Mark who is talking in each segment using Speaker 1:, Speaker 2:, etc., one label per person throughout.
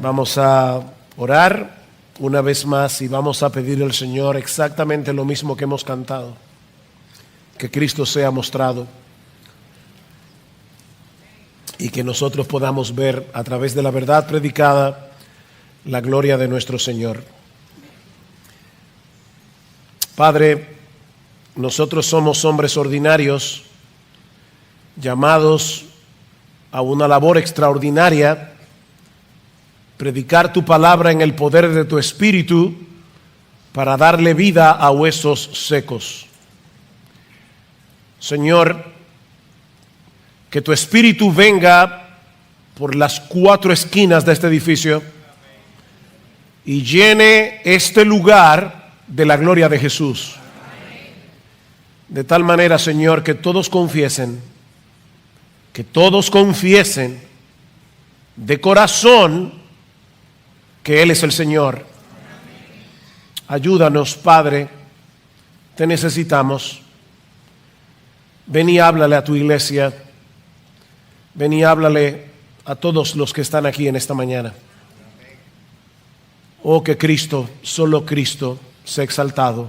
Speaker 1: Vamos a orar una vez más y vamos a pedir al Señor exactamente lo mismo que hemos cantado, que Cristo sea mostrado y que nosotros podamos ver a través de la verdad predicada la gloria de nuestro Señor. Padre, nosotros somos hombres ordinarios llamados a una labor extraordinaria, predicar tu palabra en el poder de tu Espíritu para darle vida a huesos secos. Señor, que tu Espíritu venga por las 4 esquinas de este edificio y llene este lugar de la gloria de Jesús. De tal manera, Señor, que todos confiesen de corazón que Él es el Señor. Ayúdanos, Padre, te necesitamos. Ven y háblale a tu iglesia. Ven y háblale a todos los que están aquí en esta mañana. Oh, que Cristo, solo Cristo, sea exaltado,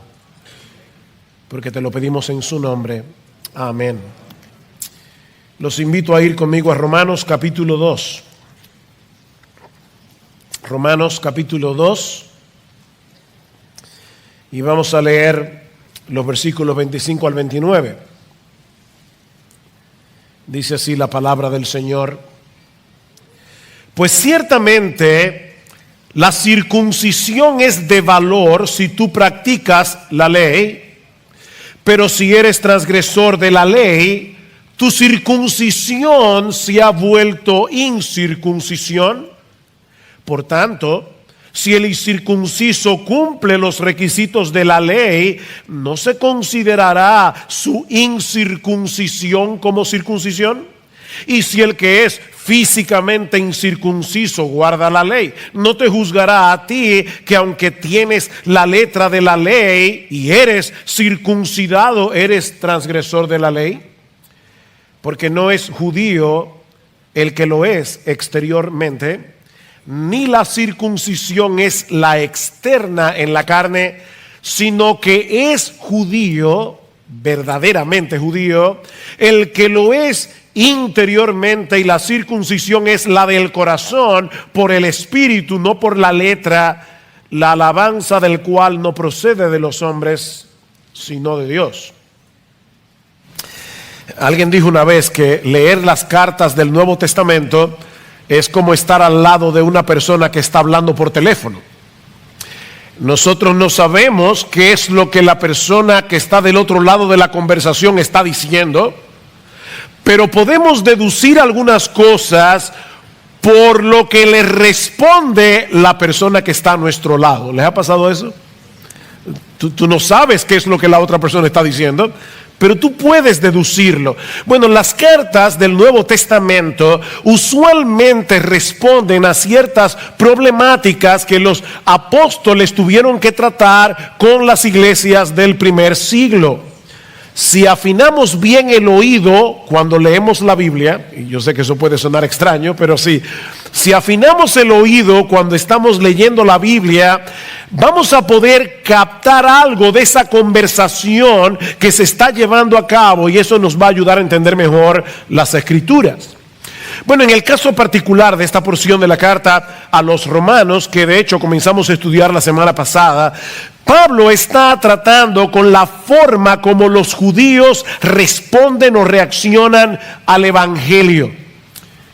Speaker 1: porque te lo pedimos en su nombre. Amén. Los invito a ir conmigo a Romanos capítulo 2. Romanos capítulo 2. Y vamos a leer los versículos 25 al 29. Dice así la palabra del Señor. Pues ciertamente la circuncisión es de valor si tú practicas la ley, pero si eres transgresor de la ley, tu circuncisión se ha vuelto incircuncisión. Por tanto, si el incircunciso cumple los requisitos de la ley, ¿no se considerará su incircuncisión como circuncisión? Y si el que es físicamente incircunciso guarda la ley, ¿no te juzgará a ti que aunque tienes la letra de la ley y eres circuncidado, eres transgresor de la ley? Porque no es judío el que lo es exteriormente, ni la circuncisión es la externa en la carne, sino que es judío, verdaderamente judío, el que lo es interiormente, y la circuncisión es la del corazón por el espíritu, no por la letra, la alabanza del cual no procede de los hombres, sino de Dios. Alguien dijo una vez que leer las cartas del Nuevo Testamento es como estar al lado de una persona que está hablando por teléfono. Nosotros no sabemos qué es lo que la persona que está del otro lado de la conversación está diciendo, pero podemos deducir algunas cosas por lo que le responde la persona que está a nuestro lado. ¿Les ha pasado eso? Tú no sabes qué es lo que la otra persona está diciendo, pero tú puedes deducirlo. Bueno, las cartas del Nuevo Testamento usualmente responden a ciertas problemáticas que los apóstoles tuvieron que tratar con las iglesias del primer siglo. Si afinamos bien el oído cuando leemos la Biblia, y yo sé que eso puede sonar extraño, pero sí, si afinamos el oído cuando estamos leyendo la Biblia, vamos a poder captar algo de esa conversación que se está llevando a cabo, y eso nos va a ayudar a entender mejor las Escrituras. Bueno, en el caso particular de esta porción de la carta a los romanos, que de hecho comenzamos a estudiar la semana pasada, Pablo está tratando con la forma como los judíos responden o reaccionan al evangelio.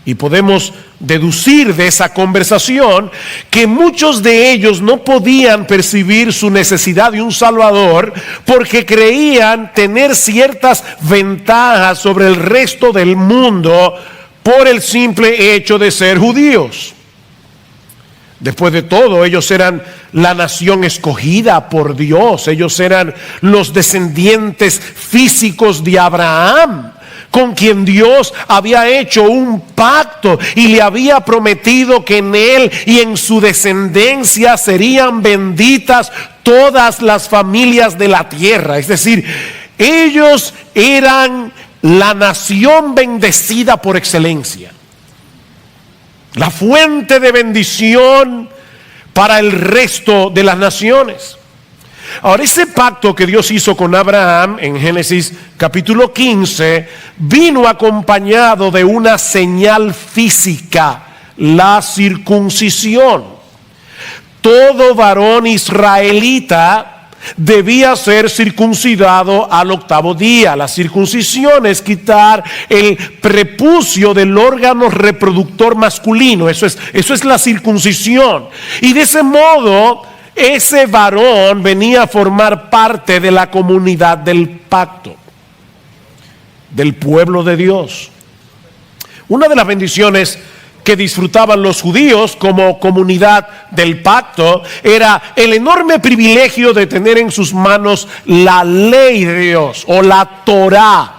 Speaker 1: Y podemos deducir de esa conversación que muchos de ellos no podían percibir su necesidad de un Salvador porque creían tener ciertas ventajas sobre el resto del mundo por el simple hecho de ser judíos. Después de todo, ellos eran la nación escogida por Dios. Ellos eran los descendientes físicos de Abraham, con quien Dios había hecho un pacto y le había prometido que en él y en su descendencia serían benditas todas las familias de la tierra. Es decir, ellos eran la nación bendecida por excelencia. la fuente de bendición para el resto de las naciones. Ahora, ese pacto que Dios hizo con Abraham en Génesis capítulo 15 vino acompañado de una señal física, la circuncisión. Todo varón israelita debía ser circuncidado al 8º día. La circuncisión es quitar el prepucio del órgano reproductor masculino. Eso es la circuncisión. Y de ese modo, ese varón venía a formar parte de la comunidad del pacto, del pueblo de Dios. Una de las bendiciones que disfrutaban los judíos como comunidad del pacto era el enorme privilegio de tener en sus manos la ley de Dios o la Torá.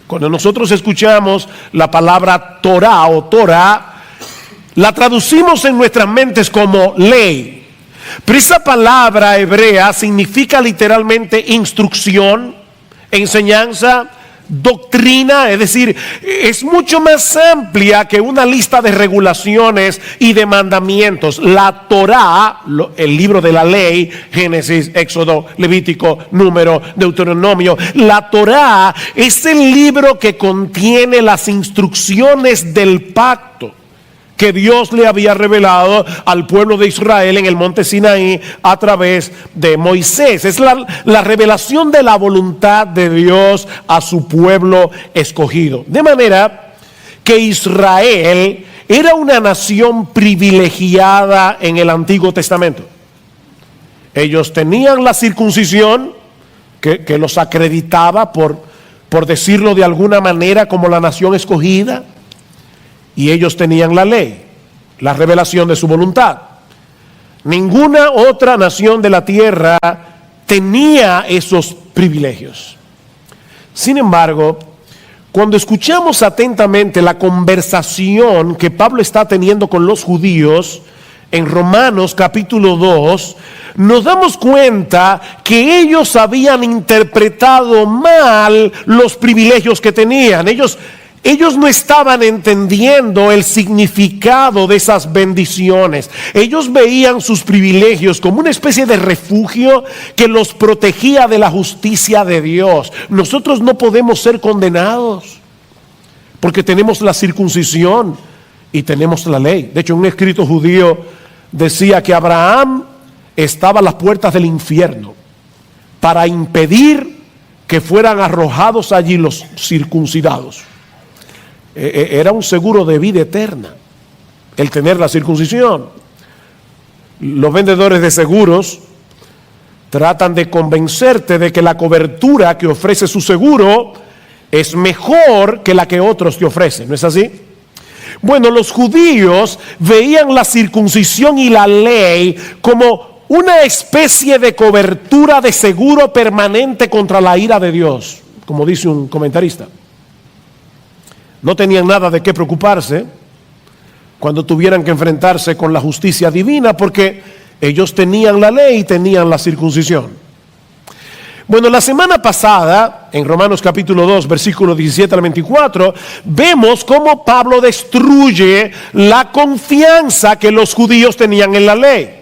Speaker 1: Cuando nosotros escuchamos la palabra Torá o Torá, la traducimos en nuestras mentes como ley. Pero esa palabra hebrea significa literalmente instrucción, enseñanza, doctrina, es decir, es mucho más amplia que una lista de regulaciones y de mandamientos. La Torá, el libro de la ley, Génesis, Éxodo, Levítico, Número, Deuteronomio, la Torá es el libro que contiene las instrucciones del pacto que Dios le había revelado al pueblo de Israel en el monte Sinaí a través de Moisés. Es la revelación de la voluntad de Dios a su pueblo escogido. De manera que Israel era una nación privilegiada en el Antiguo Testamento. Ellos tenían la circuncisión que los acreditaba, por decirlo de alguna manera, como la nación escogida. Y ellos tenían la ley, la revelación de su voluntad. Ninguna otra nación de la tierra tenía esos privilegios. Sin embargo, cuando escuchamos atentamente la conversación que Pablo está teniendo con los judíos en Romanos capítulo 2, nos damos cuenta que ellos habían interpretado mal los privilegios que tenían. Ellos no estaban entendiendo el significado de esas bendiciones. Ellos veían sus privilegios como una especie de refugio que los protegía de la justicia de Dios. Nosotros no podemos ser condenados porque tenemos la circuncisión y tenemos la ley. De hecho, un escrito judío decía que Abraham estaba a las puertas del infierno para impedir que fueran arrojados allí los circuncidados. Era un seguro de vida eterna el tener la circuncisión. Los vendedores de seguros tratan de convencerte de que la cobertura que ofrece su seguro es mejor que la que otros te ofrecen, ¿no es así? Bueno, los judíos veían la circuncisión y la ley como una especie de cobertura de seguro permanente contra la ira de Dios, como dice un comentarista. No tenían nada de qué preocuparse cuando tuvieran que enfrentarse con la justicia divina, porque ellos tenían la ley y tenían la circuncisión. Bueno, la semana pasada, en Romanos capítulo 2, versículos 17 al 24, vemos cómo Pablo destruye la confianza que los judíos tenían en la ley.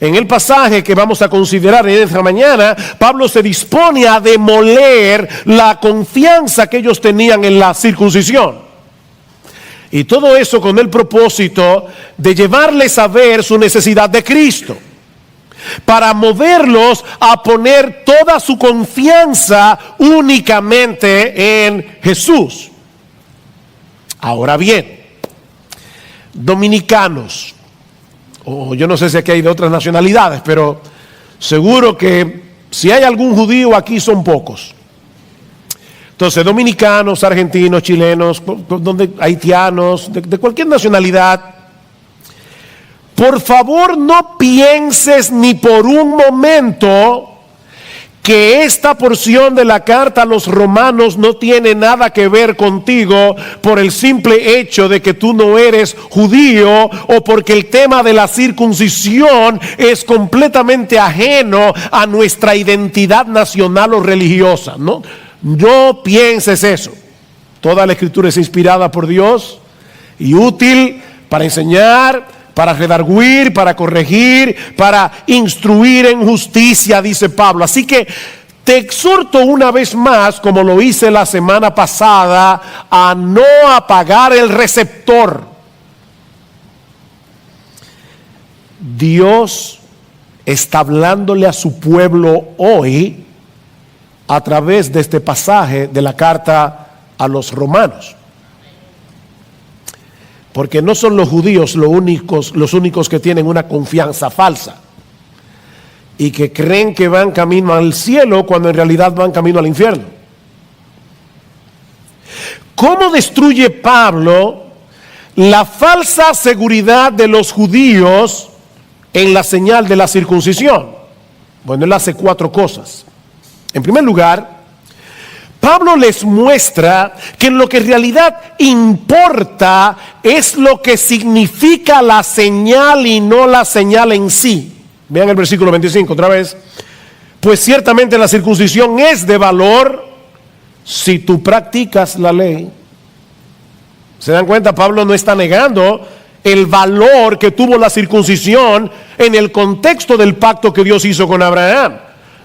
Speaker 1: En el pasaje que vamos a considerar en esta mañana, Pablo se dispone a demoler la confianza que ellos tenían en la circuncisión. Y todo eso con el propósito de llevarles a ver su necesidad de Cristo, para moverlos a poner toda su confianza únicamente en Jesús. Ahora bien, dominicanos, o yo no sé si aquí hay de otras nacionalidades, pero seguro que si hay algún judío aquí son pocos. Entonces, dominicanos, argentinos, chilenos, haitianos, de cualquier nacionalidad, por favor no pienses ni por un momento que esta porción de la carta a los romanos no tiene nada que ver contigo por el simple hecho de que tú no eres judío, o porque el tema de la circuncisión es completamente ajeno a nuestra identidad nacional o religiosa. No pienses eso. Toda la escritura es inspirada por Dios y útil para enseñar, para redarguir, para corregir, para instruir en justicia, dice Pablo. Así que te exhorto una vez más, como lo hice la semana pasada, a no apagar el receptor. Dios está hablándole a su pueblo hoy a través de este pasaje de la carta a los romanos. Porque no son los judíos los únicos que tienen una confianza falsa y que creen que van camino al cielo cuando en realidad van camino al infierno. ¿Cómo destruye Pablo la falsa seguridad de los judíos en la señal de la circuncisión? Bueno, él hace 4 cosas. En primer lugar, Pablo les muestra que lo que en realidad importa es lo que significa la señal y no la señal en sí. Vean el versículo 25 otra vez. Pues ciertamente la circuncisión es de valor si tú practicas la ley. ¿Se dan cuenta? Pablo no está negando el valor que tuvo la circuncisión en el contexto del pacto que Dios hizo con Abraham.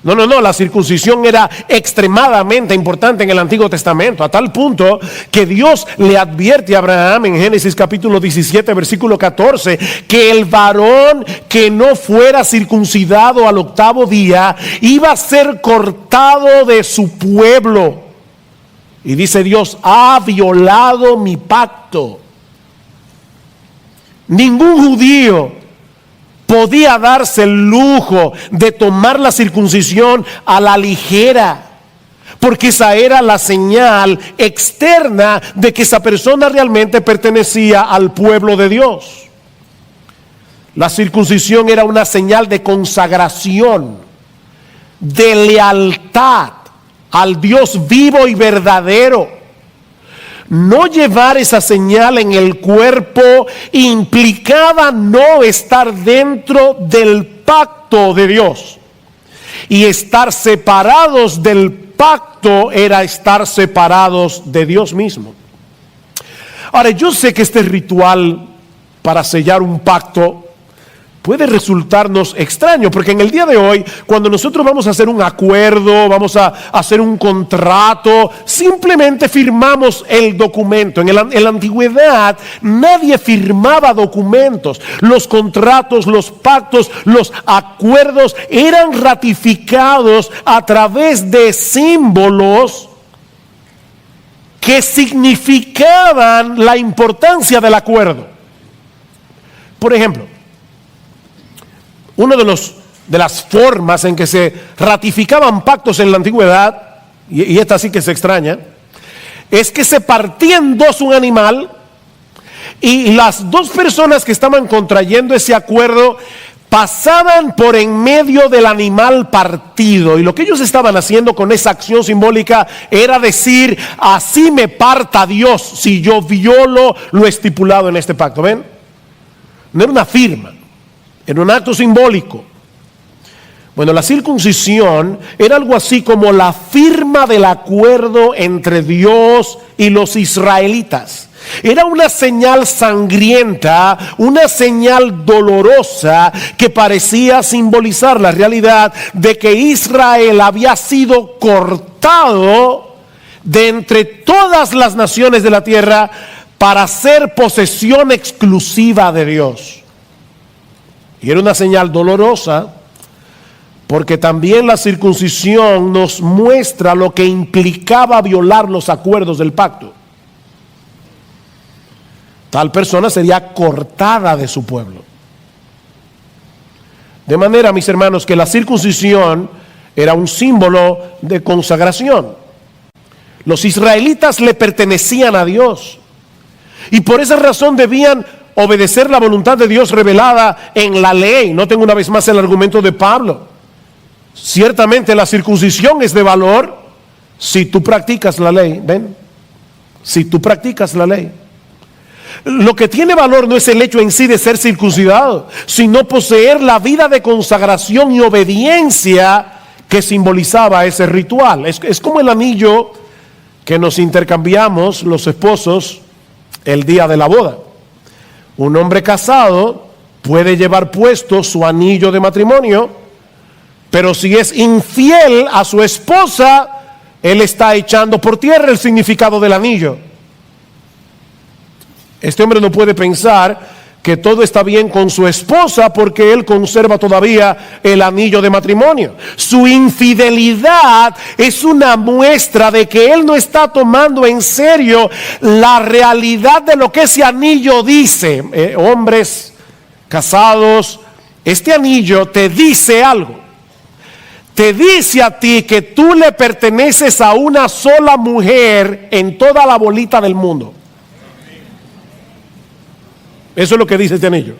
Speaker 1: No, la circuncisión era extremadamente importante en el Antiguo Testamento, a tal punto que Dios le advierte a Abraham en Génesis capítulo 17, versículo 14, que el varón que no fuera circuncidado al 8º día iba a ser cortado de su pueblo. Y dice Dios, ha violado mi pacto. Ningún judío podía darse el lujo de tomar la circuncisión a la ligera, porque esa era la señal externa de que esa persona realmente pertenecía al pueblo de Dios. La circuncisión era una señal de consagración, de lealtad al Dios vivo y verdadero. No llevar esa señal en el cuerpo implicaba no estar dentro del pacto de Dios. Y estar separados del pacto era estar separados de Dios mismo. Ahora, yo sé que este ritual para sellar un pacto puede resultarnos extraño, porque en el día de hoy, cuando nosotros vamos a hacer un acuerdo, vamos a hacer un contrato, simplemente firmamos el documento. En la antigüedad nadie firmaba documentos. Los contratos, los pactos, los acuerdos eran ratificados a través de símbolos que significaban la importancia del acuerdo. Por ejemplo, una de las formas en que se ratificaban pactos en la antigüedad, y esta sí que se extraña, es que se partía en dos un animal y las dos personas que estaban contrayendo ese acuerdo pasaban por en medio del animal partido, y lo que ellos estaban haciendo con esa acción simbólica era decir: así me parta Dios si yo violo lo estipulado en este pacto. ¿Ven? No era una firma, era un acto simbólico. Bueno, la circuncisión era algo así como la firma del acuerdo entre Dios y los israelitas. Era una señal sangrienta, una señal dolorosa que parecía simbolizar la realidad de que Israel había sido cortado de entre todas las naciones de la tierra para ser posesión exclusiva de Dios. Y era una señal dolorosa porque también la circuncisión nos muestra lo que implicaba violar los acuerdos del pacto. Tal persona sería cortada de su pueblo. De manera, mis hermanos, que la circuncisión era un símbolo de consagración. Los israelitas le pertenecían a Dios y por esa razón debían obedecer la voluntad de Dios revelada en la ley. Noten una vez más el argumento de Pablo. Ciertamente la circuncisión es de valor si tú practicas la ley. ¿Ven? Si tú practicas la ley. Lo que tiene valor no es el hecho en sí de ser circuncidado, sino poseer la vida de consagración y obediencia que simbolizaba ese ritual. Es como el anillo que nos intercambiamos los esposos el día de la boda. Un hombre casado puede llevar puesto su anillo de matrimonio, pero si es infiel a su esposa, él está echando por tierra el significado del anillo. Este hombre no puede pensar que todo está bien con su esposa porque él conserva todavía el anillo de matrimonio. Su infidelidad es una muestra de que él no está tomando en serio la realidad de lo que ese anillo dice. Hombres casados, este anillo te dice algo. Te dice a ti que tú le perteneces a una sola mujer en toda la bolita del mundo. Eso es lo que dice este anillo.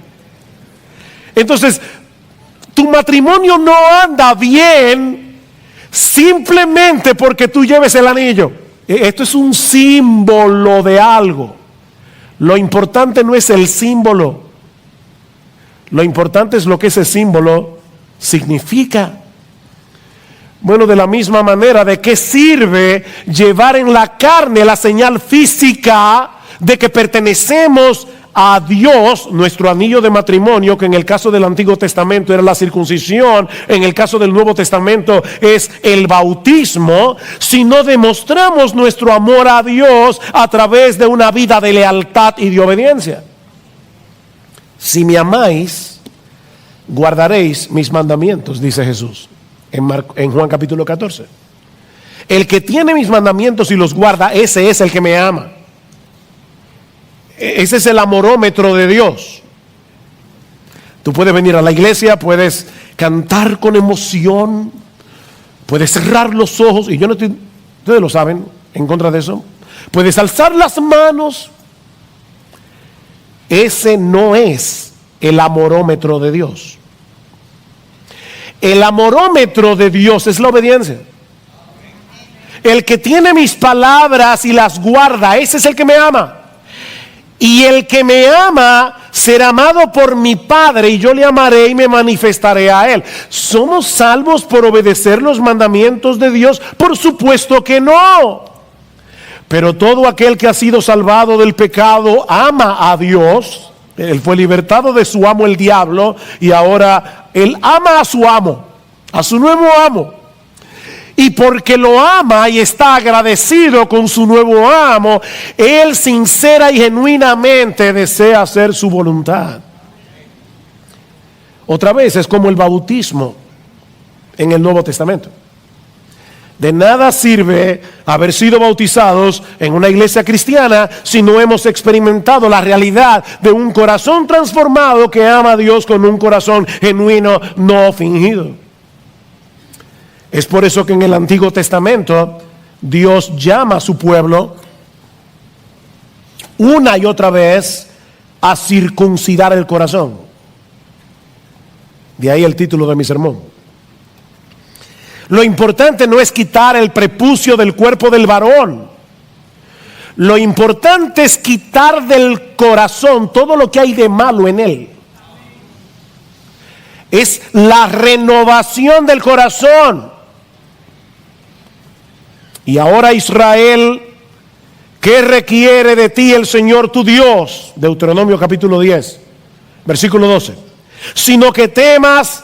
Speaker 1: Entonces, tu matrimonio no anda bien simplemente porque tú lleves el anillo. Esto es un símbolo de algo. Lo importante no es el símbolo. Lo importante es lo que ese símbolo significa. Bueno, de la misma manera, ¿de qué sirve llevar en la carne la señal física de que pertenecemos a Dios, nuestro anillo de matrimonio, que en el caso del Antiguo Testamento era la circuncisión, en el caso del Nuevo Testamento es el bautismo, si no demostramos nuestro amor a Dios a través de una vida de lealtad y de obediencia? Si me amáis, guardaréis mis mandamientos, dice Jesús en Juan capítulo 14. El que tiene mis mandamientos y los guarda, ese es el que me ama. Ese es el amorómetro de Dios. Tú puedes venir a la iglesia, puedes cantar con emoción, puedes cerrar los ojos, y yo no estoy, ustedes lo saben, en contra de eso. Puedes alzar las manos. Ese no es el amorómetro de Dios. El amorómetro de Dios es la obediencia. El que tiene mis palabras y las guarda, ese es el que me ama. Y el que me ama será amado por mi Padre, y yo le amaré y me manifestaré a él. ¿Somos salvos por obedecer los mandamientos de Dios? Por supuesto que no. Pero todo aquel que ha sido salvado del pecado ama a Dios. Él fue libertado de su amo el diablo, y ahora él ama a su amo, a su nuevo amo. Y porque lo ama y está agradecido con su nuevo amo, él sincera y genuinamente desea hacer su voluntad. Otra vez es como el bautismo en el Nuevo Testamento. De nada sirve haber sido bautizados en una iglesia cristiana si no hemos experimentado la realidad de un corazón transformado que ama a Dios con un corazón genuino, no fingido. Es por eso que en el Antiguo Testamento Dios llama a su pueblo una y otra vez a circuncidar el corazón. De ahí el título de mi sermón. Lo importante no es quitar el prepucio del cuerpo del varón. Lo importante es quitar del corazón todo lo que hay de malo en él. Es la renovación del corazón. Y ahora, Israel, ¿qué requiere de ti el Señor tu Dios? Deuteronomio capítulo 10, versículo 12. Sino que temas,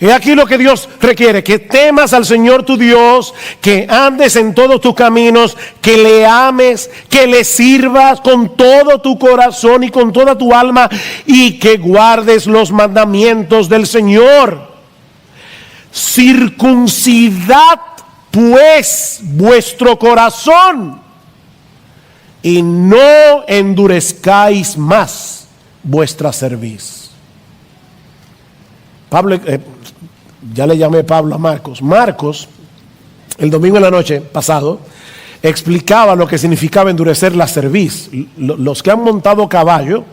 Speaker 1: he aquí lo que Dios requiere, que temas al Señor tu Dios, que andes en todos tus caminos, que le ames, que le sirvas con todo tu corazón y con toda tu alma, y que guardes los mandamientos del Señor. Circuncidad pues vuestro corazón, y no endurezcáis más vuestra cerviz. Pablo, ya le llamé Pablo a Marcos. Marcos, el domingo en la noche pasado, explicaba lo que significaba endurecer la cerviz. Los que han montado caballo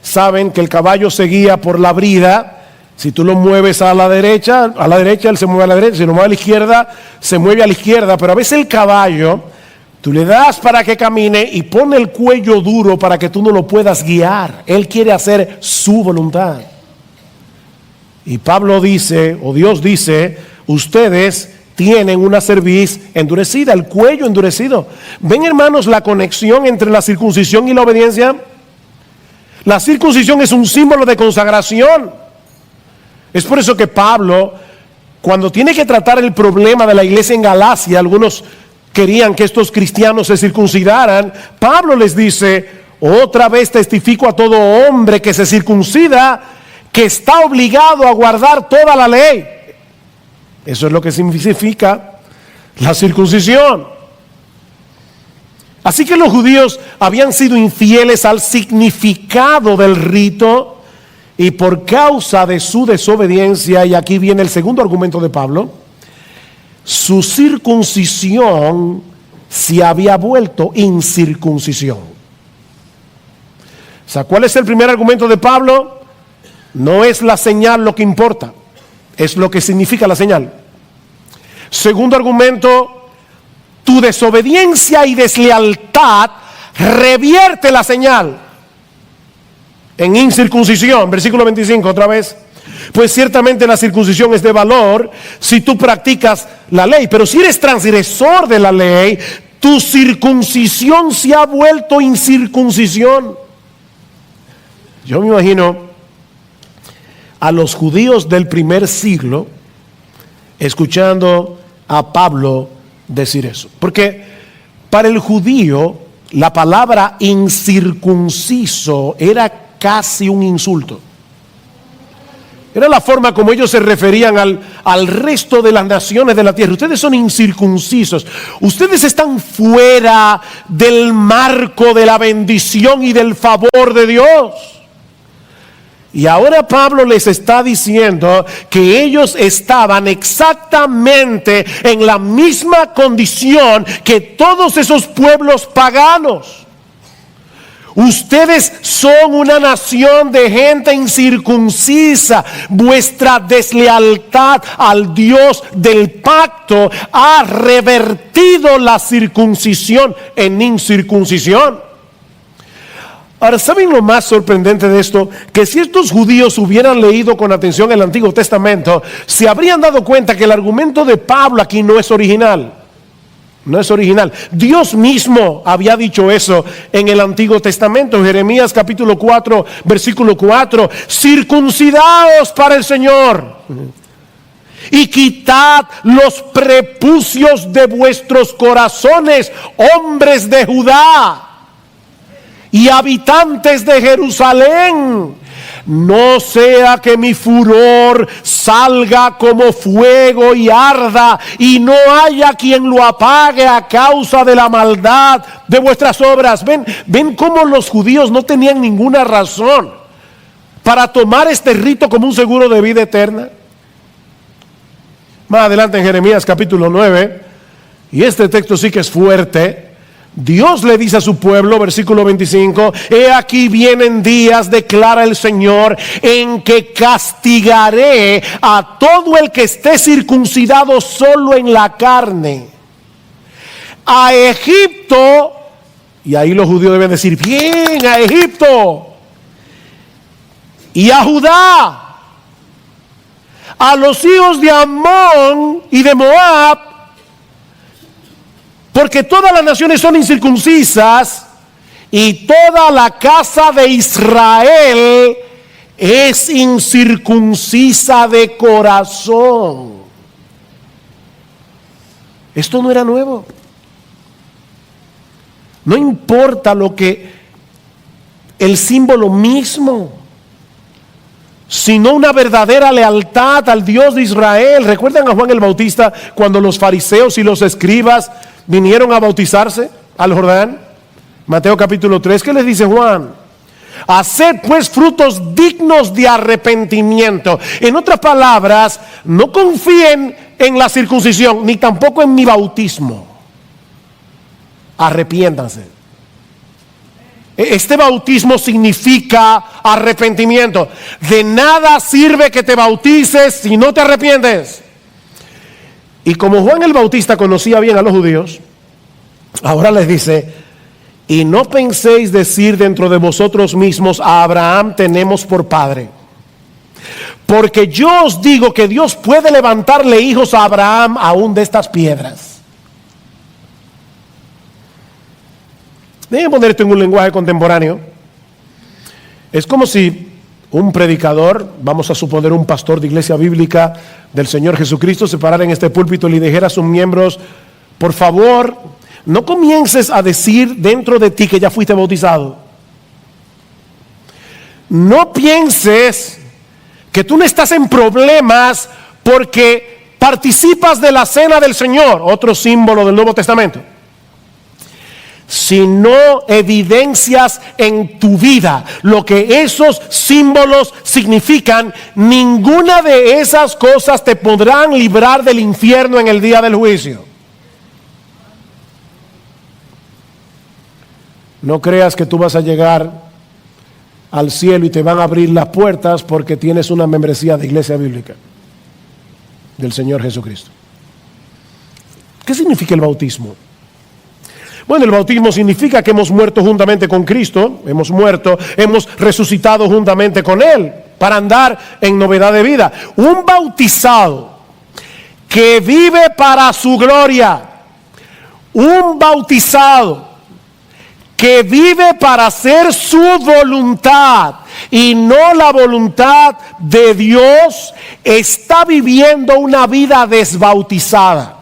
Speaker 1: saben que el caballo se guía por la brida. Si tú lo mueves a la derecha él se mueve a la derecha. Si lo mueves a la izquierda, se mueve a la izquierda. Pero a veces el caballo, tú le das para que camine y pone el cuello duro para que tú no lo puedas guiar. Él quiere hacer su voluntad. Y Pablo dice, o Dios dice, ustedes tienen una cerviz endurecida, el cuello endurecido. ¿Ven, hermanos, la conexión entre la circuncisión y la obediencia? La circuncisión es un símbolo de consagración. Es por eso que Pablo, cuando tiene que tratar el problema de la iglesia en Galacia, algunos querían que estos cristianos se circuncidaran. Pablo les dice: otra vez testifico a todo hombre que se circuncida, que está obligado a guardar toda la ley. Eso es lo que significa la circuncisión. Así que los judíos habían sido infieles al significado del rito, y por causa de su desobediencia, y aquí viene el segundo argumento de Pablo, su circuncisión se había vuelto incircuncisión. O sea, ¿cuál es el primer argumento de Pablo? No es la señal lo que importa, es lo que significa la señal. Segundo argumento: tu desobediencia y deslealtad revierte la señal en incircuncisión. Versículo 25 otra vez. Pues ciertamente la circuncisión es de valor si tú practicas la ley, pero si eres transgresor de la ley, tu circuncisión se ha vuelto incircuncisión. Yo me imagino a los judíos del primer siglo escuchando a Pablo decir eso, porque para el judío la palabra incircunciso era casi un insulto. Era la forma como ellos se referían al resto de las naciones de la tierra. Ustedes son incircuncisos, ustedes están fuera del marco de la bendición y del favor de Dios. Y ahora Pablo les está diciendo que ellos estaban exactamente en la misma condición que todos esos pueblos paganos. Ustedes son una nación de gente incircuncisa. Vuestra deslealtad al Dios del pacto ha revertido la circuncisión en incircuncisión. Ahora, ¿saben lo más sorprendente de esto? Que si estos judíos hubieran leído con atención el Antiguo Testamento, se habrían dado cuenta que el argumento de Pablo aquí no es original. No es original. Dios mismo había dicho eso en el Antiguo Testamento. Jeremías capítulo 4, versículo 4. Circuncidaos para el Señor y quitad los prepucios de vuestros corazones, hombres de Judá y habitantes de Jerusalén, no sea que mi furor salga como fuego y arda, y no haya quien lo apague a causa de la maldad de vuestras obras. Ven cómo los judíos no tenían ninguna razón para tomar este rito como un seguro de vida eterna. Más adelante en Jeremías capítulo 9, y este texto sí que es fuerte, Dios le dice a su pueblo, versículo 25: he aquí vienen días, declara el Señor, en que castigaré a todo el que esté circuncidado solo en la carne. A Egipto, y ahí los judíos deben decir: bien, a Egipto. Y a Judá, a los hijos de Amón y de Moab, porque todas las naciones son incircuncisas y toda la casa de Israel es incircuncisa de corazón. Esto no era nuevo. No importa lo que el símbolo mismo, sino una verdadera lealtad al Dios de Israel. ¿Recuerdan a Juan el Bautista cuando los fariseos y los escribas vinieron a bautizarse al Jordán? Mateo capítulo 3, ¿qué les dice Juan? Haced pues frutos dignos de arrepentimiento. En otras palabras, no confíen en la circuncisión, ni tampoco en mi bautismo. Arrepiéntanse. Este bautismo significa arrepentimiento. De nada sirve que te bautices si no te arrepientes. Y como Juan el Bautista conocía bien a los judíos, ahora les dice: y no penséis decir dentro de vosotros mismos: a Abraham tenemos por padre. Porque yo os digo que Dios puede levantarle hijos a Abraham aún de estas piedras. Déjenme poner esto en un lenguaje contemporáneo. Es como si un predicador, vamos a suponer un pastor de iglesia bíblica del Señor Jesucristo, se parara en este púlpito y le dijera a sus miembros: por favor, no comiences a decir dentro de ti que ya fuiste bautizado. No pienses que tú no estás en problemas porque participas de la cena del Señor, otro símbolo del Nuevo Testamento. Si no evidencias en tu vida lo que esos símbolos significan, ninguna de esas cosas te podrán librar del infierno en el día del juicio. No creas que tú vas a llegar al cielo y te van a abrir las puertas porque tienes una membresía de iglesia bíblica del Señor Jesucristo. ¿Qué significa el bautismo? Bueno, el bautismo significa que hemos muerto juntamente con Cristo, hemos resucitado juntamente con Él para andar en novedad de vida. Un bautizado que vive para su gloria, un bautizado que vive para hacer su voluntad y no la voluntad de Dios, está viviendo una vida desbautizada.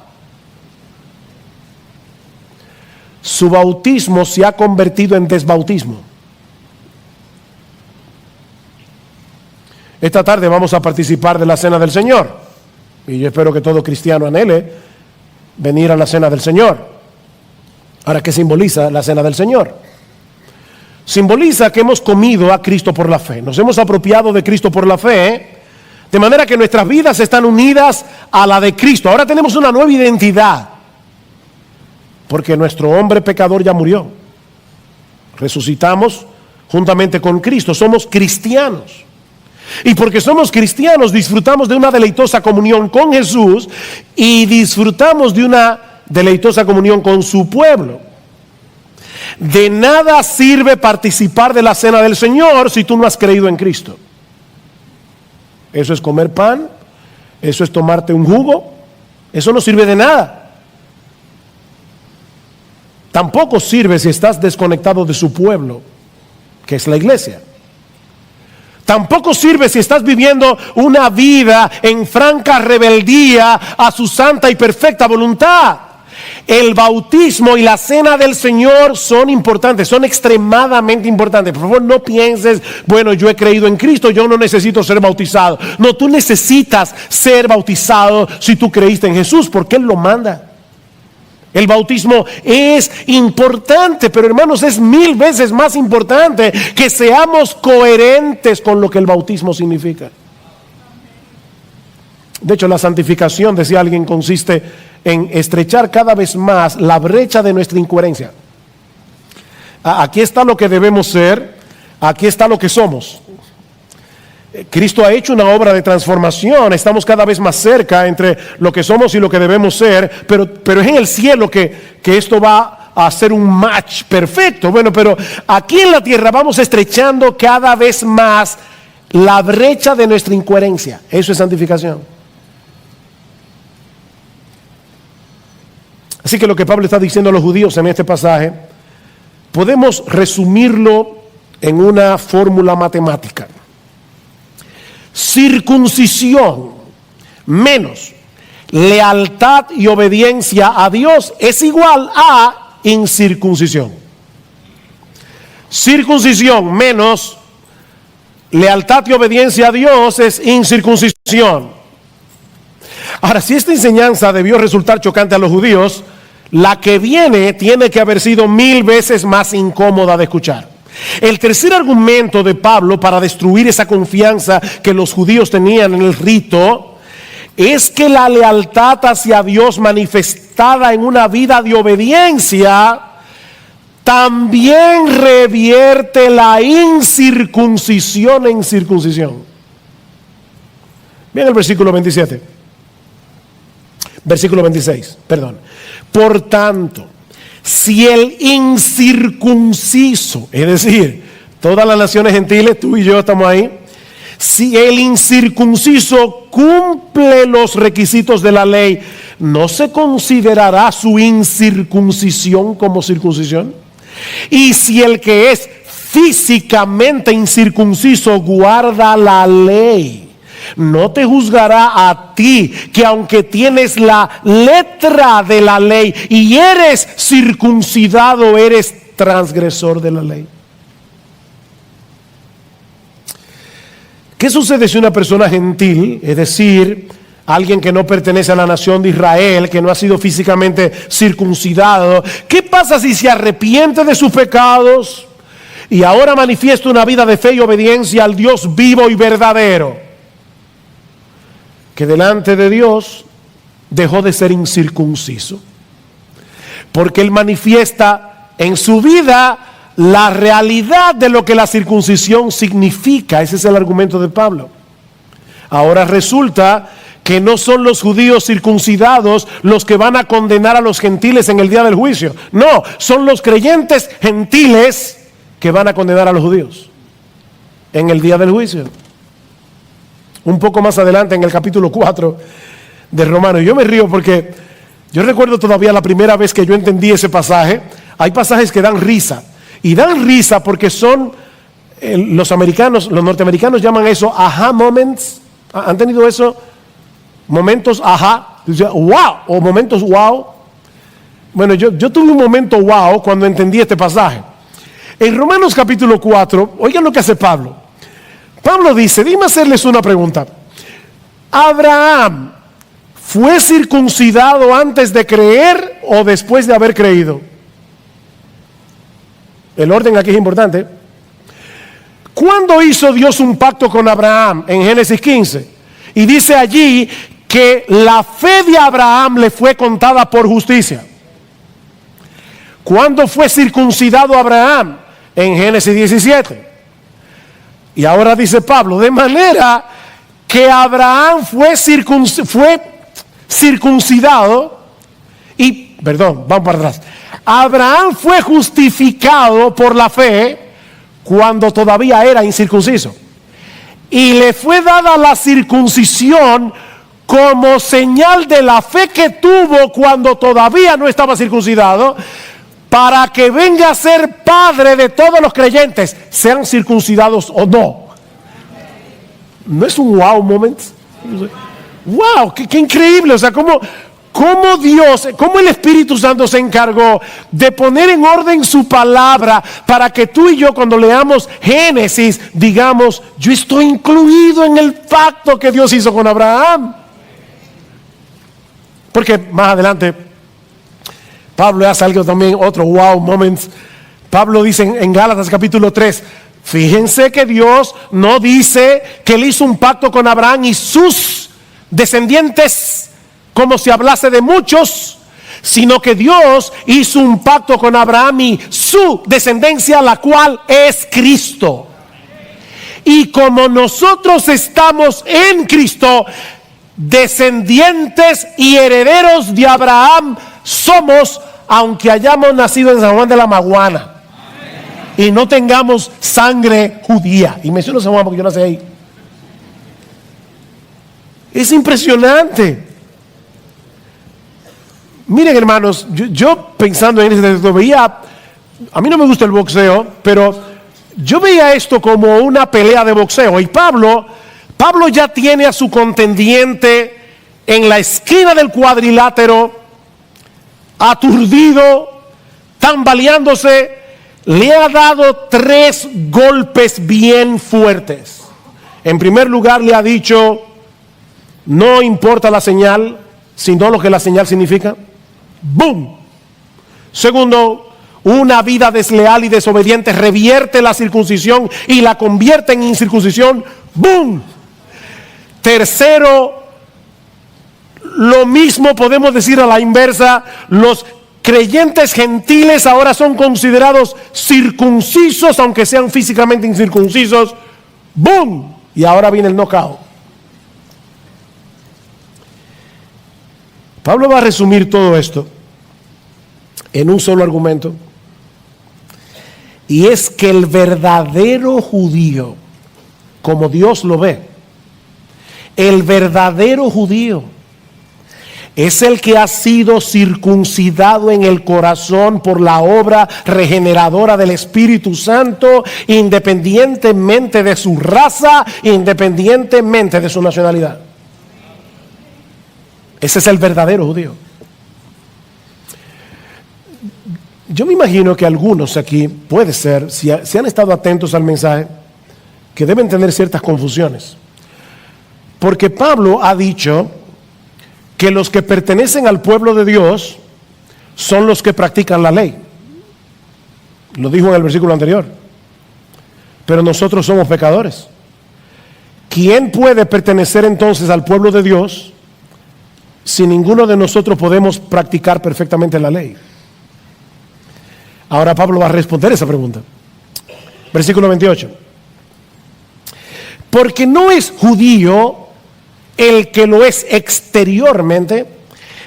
Speaker 1: Su bautismo se ha convertido en desbautismo. Esta tarde vamos a participar de la cena del Señor. Y yo espero que todo cristiano anhele venir a la cena del Señor. Ahora, ¿qué simboliza la cena del Señor? Simboliza que hemos comido a Cristo por la fe. Nos hemos apropiado de Cristo por la fe, de manera que nuestras vidas están unidas a la de Cristo. Ahora tenemos una nueva identidad, porque nuestro hombre pecador ya murió. Resucitamos juntamente con Cristo. Somos cristianos. Y porque somos cristianos, disfrutamos de una deleitosa comunión con Jesús y disfrutamos de una deleitosa comunión con su pueblo. De nada sirve participar de la cena del Señor si tú no has creído en Cristo. Eso es comer pan, eso es tomarte un jugo, eso no sirve de nada. Tampoco sirve si estás desconectado de su pueblo, que es la iglesia. Tampoco sirve si estás viviendo una vida en franca rebeldía a su santa y perfecta voluntad. El bautismo y la cena del Señor son importantes, son extremadamente importantes. Por favor, no pienses, bueno, yo he creído en Cristo, yo no necesito ser bautizado. No, tú necesitas ser bautizado si tú creíste en Jesús, porque Él lo manda. El bautismo es importante, pero hermanos, es 1000 veces más importante que seamos coherentes con lo que el bautismo significa. De hecho, la santificación, decía alguien, consiste en estrechar cada vez más la brecha de nuestra incoherencia. Aquí está lo que debemos ser, aquí está lo que somos. Cristo ha hecho una obra de transformación, estamos cada vez más cerca entre lo que somos y lo que debemos ser, pero es en el cielo que esto va a ser un match perfecto. Bueno, pero aquí en la tierra vamos estrechando cada vez más la brecha de nuestra incoherencia. Eso es santificación. Así que lo que Pablo está diciendo a los judíos en este pasaje, podemos resumirlo en una fórmula matemática. Circuncisión menos lealtad y obediencia a Dios es igual a incircuncisión. Circuncisión menos lealtad y obediencia a Dios es incircuncisión. Ahora, si esta enseñanza debió resultar chocante a los judíos, la que viene tiene que haber sido 1000 veces más incómoda de escuchar. El tercer argumento de Pablo para destruir esa confianza que los judíos tenían en el rito es que la lealtad hacia Dios manifestada en una vida de obediencia también revierte la incircuncisión en circuncisión. Bien, el versículo 26. Por tanto, si el incircunciso, es decir, todas las naciones gentiles, tú y yo estamos ahí, si el incircunciso cumple los requisitos de la ley, ¿no se considerará su incircuncisión como circuncisión? Y si el que es físicamente incircunciso guarda la ley. No te juzgará a ti, que aunque tienes la letra de la ley y eres circuncidado, eres transgresor de la ley. ¿Qué sucede si una persona gentil, es decir, alguien que no pertenece a la nación de Israel, que no ha sido físicamente circuncidado, qué pasa si se arrepiente de sus pecados y ahora manifiesta una vida de fe y obediencia al Dios vivo y verdadero? Que delante de Dios dejó de ser incircunciso, porque él manifiesta en su vida la realidad de lo que la circuncisión significa. Ese es el argumento de Pablo. Ahora resulta que no son los judíos circuncidados los que van a condenar a los gentiles en el día del juicio. No, son los creyentes gentiles que van a condenar a los judíos en el día del juicio. Un poco más adelante en el capítulo 4 de Romanos. Yo me río porque yo recuerdo todavía la primera vez que yo entendí ese pasaje. Hay pasajes que dan risa. Y dan risa porque son, los norteamericanos llaman eso aha moments. ¿Han tenido eso? Momentos aha, wow, o momentos wow. Bueno, yo tuve un momento wow cuando entendí este pasaje. En Romanos capítulo 4, oigan lo que hace Pablo. Pablo dice, dime hacerles una pregunta. ¿Abraham fue circuncidado antes de creer o después de haber creído? El orden aquí es importante. ¿Cuándo hizo Dios un pacto con Abraham? En Génesis 15. Y dice allí que la fe de Abraham le fue contada por justicia. ¿Cuándo fue circuncidado Abraham? En Génesis 17. Y ahora dice Pablo, de manera que Abraham fue circuncidado y, vamos para atrás. Abraham fue justificado por la fe cuando todavía era incircunciso. Y le fue dada la circuncisión como señal de la fe que tuvo cuando todavía no estaba circuncidado, para que venga a ser padre de todos los creyentes, sean circuncidados o no. ¿No es un wow moment? ¡Wow! ¡Qué increíble! O sea, cómo Dios, cómo el Espíritu Santo se encargó de poner en orden su palabra para que tú y yo, cuando leamos Génesis, digamos, yo estoy incluido en el pacto que Dios hizo con Abraham. Porque más adelante Pablo hace algo también, otro wow moments. Pablo dice en Gálatas capítulo 3, fíjense que Dios no dice que él hizo un pacto con Abraham y sus descendientes como si hablase de muchos, sino que Dios hizo un pacto con Abraham y su descendencia, la cual es Cristo. Y como nosotros estamos en Cristo, descendientes y herederos de Abraham somos, aunque hayamos nacido en San Juan de la Maguana y no tengamos sangre judía. Y menciono San Juan porque yo nací ahí. Es impresionante. Miren, hermanos, yo pensando en esto veía, a mí no me gusta el boxeo, pero yo veía esto como una pelea de boxeo. Y Pablo ya tiene a su contendiente en la esquina del cuadrilátero, aturdido, tambaleándose. Le ha dado 3 golpes bien fuertes. En primer lugar le ha dicho, no importa la señal, sino lo que la señal significa. ¡Bum! Segundo, una vida desleal y desobediente revierte la circuncisión y la convierte en incircuncisión. ¡Bum! Tercero, lo mismo podemos decir a la inversa. Los creyentes gentiles ahora son considerados circuncisos, aunque sean físicamente incircuncisos. ¡Bum! Y ahora viene el knockout. Pablo va a resumir todo esto en un solo argumento, y es que el verdadero judío, como Dios lo ve, el verdadero judío es el que ha sido circuncidado en el corazón por la obra regeneradora del Espíritu Santo, independientemente de su raza, independientemente de su nacionalidad. Ese es el verdadero judío. Yo me imagino que algunos aquí, puede ser, si han estado atentos al mensaje, que deben tener ciertas confusiones. Porque Pablo ha dicho que los que pertenecen al pueblo de Dios son los que practican la ley. Lo dijo en el versículo anterior. Pero nosotros somos pecadores. ¿Quién puede pertenecer entonces al pueblo de Dios si ninguno de nosotros podemos practicar perfectamente la ley? Ahora Pablo va a responder esa pregunta. Versículo 28. Porque no es judío el que lo es exteriormente,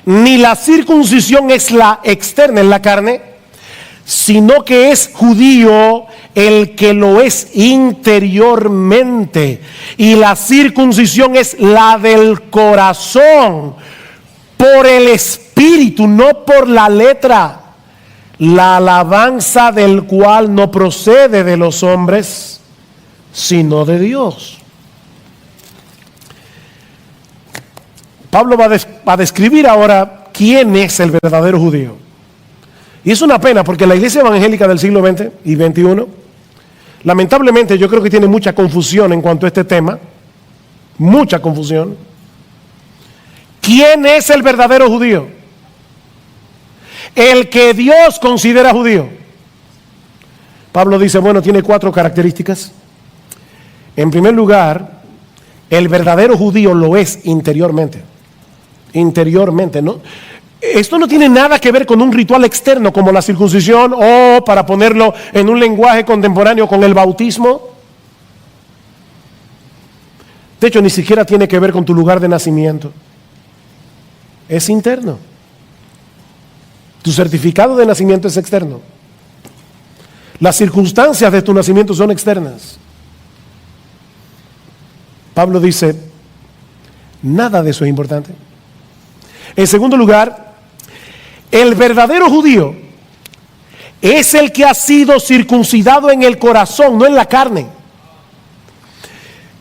Speaker 1: ni la circuncisión es la externa en la carne, sino que es judío el que lo es interiormente, y la circuncisión es la del corazón, por el espíritu, no por la letra, la alabanza del cual no procede de los hombres, sino de Dios. Pablo va a describir ahora quién es el verdadero judío. Y es una pena porque la iglesia evangélica del siglo XX y XXI, lamentablemente yo creo que tiene mucha confusión en cuanto a este tema. Mucha confusión. ¿Quién es el verdadero judío? El que Dios considera judío. Pablo dice, bueno, tiene 4 características. En primer lugar, el verdadero judío lo es interiormente. Interiormente, ¿no? Esto no tiene nada que ver con un ritual externo como la circuncisión o, para ponerlo en un lenguaje contemporáneo, con el bautismo. De hecho, ni siquiera tiene que ver con tu lugar de nacimiento. Es interno. Tu certificado de nacimiento es externo. Las circunstancias de tu nacimiento son externas. Pablo dice, nada de eso es importante. En segundo lugar, el verdadero judío es el que ha sido circuncidado en el corazón, no en la carne.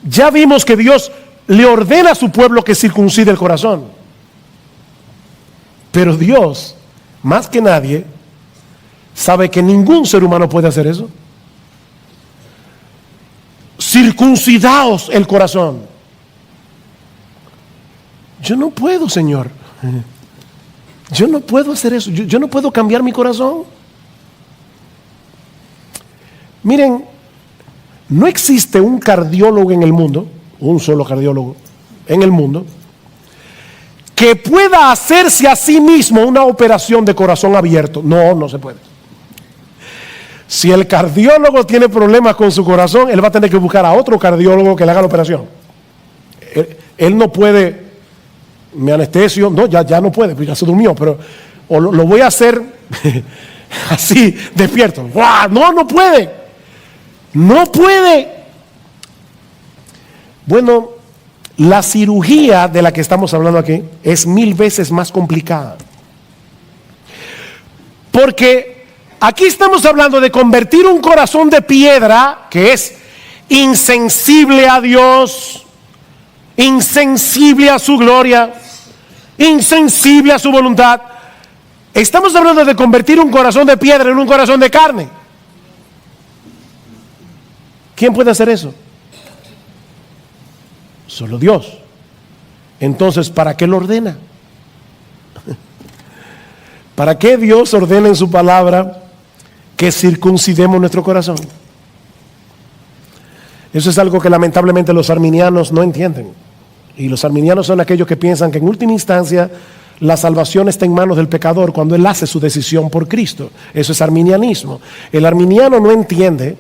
Speaker 1: Ya vimos que Dios le ordena a su pueblo que circuncide el corazón. Pero Dios, más que nadie, sabe que ningún ser humano puede hacer eso. Circuncidaos el corazón. Yo no puedo, Señor. Yo no puedo hacer eso. Yo no puedo cambiar mi corazón. Miren, no existe un cardiólogo en el mundo, un solo cardiólogo en el mundo, que pueda hacerse a sí mismo una operación de corazón abierto. No, no se puede. Si el cardiólogo tiene problemas con su corazón, él va a tener que buscar a otro cardiólogo que le haga la operación. Él no puede, me anestesio, no, ya no puede, pues ya se durmió, pero o lo voy a hacer así, despierto. ¡Wow! No puede. No puede. Bueno, la cirugía de la que estamos hablando aquí es 1000 veces más complicada. Porque aquí estamos hablando de convertir un corazón de piedra, que es insensible a Dios, insensible a su gloria, insensible a su voluntad. Estamos hablando de convertir un corazón de piedra en un corazón de carne. ¿Quién puede hacer eso? Solo Dios. Entonces, ¿para qué lo ordena? ¿Para qué Dios ordena en su palabra que circuncidemos nuestro corazón? Eso es algo que lamentablemente los arminianos no entienden. Y los arminianos son aquellos que piensan que en última instancia la salvación está en manos del pecador cuando él hace su decisión por Cristo. Eso es arminianismo. El arminiano no entiende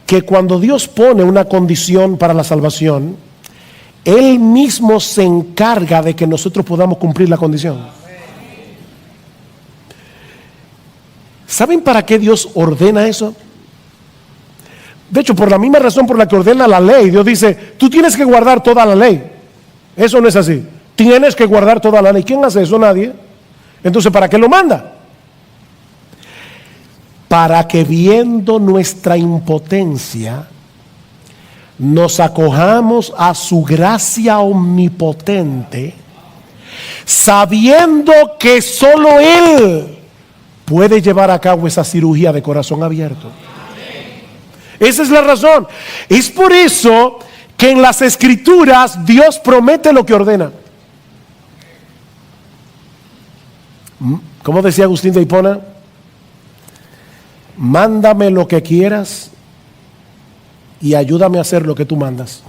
Speaker 1: que cuando Dios pone una condición para la salvación, Él mismo se encarga de que nosotros podamos cumplir la condición. ¿Saben para qué Dios ordena eso? De hecho, por la misma razón por la que ordena la ley, Dios dice, tú tienes que guardar toda la ley. Eso no es así. Tienes que guardar toda la ley. ¿Quién hace eso? Nadie. Entonces, ¿para qué lo manda? Para que viendo nuestra impotencia, nos acojamos a su gracia omnipotente, sabiendo que solo Él puede llevar a cabo esa cirugía de corazón abierto. Esa es la razón. Es por eso que en las Escrituras Dios promete lo que ordena. ¿Cómo decía Agustín de Hipona? Mándame lo que quieras y ayúdame a hacer lo que tú mandas.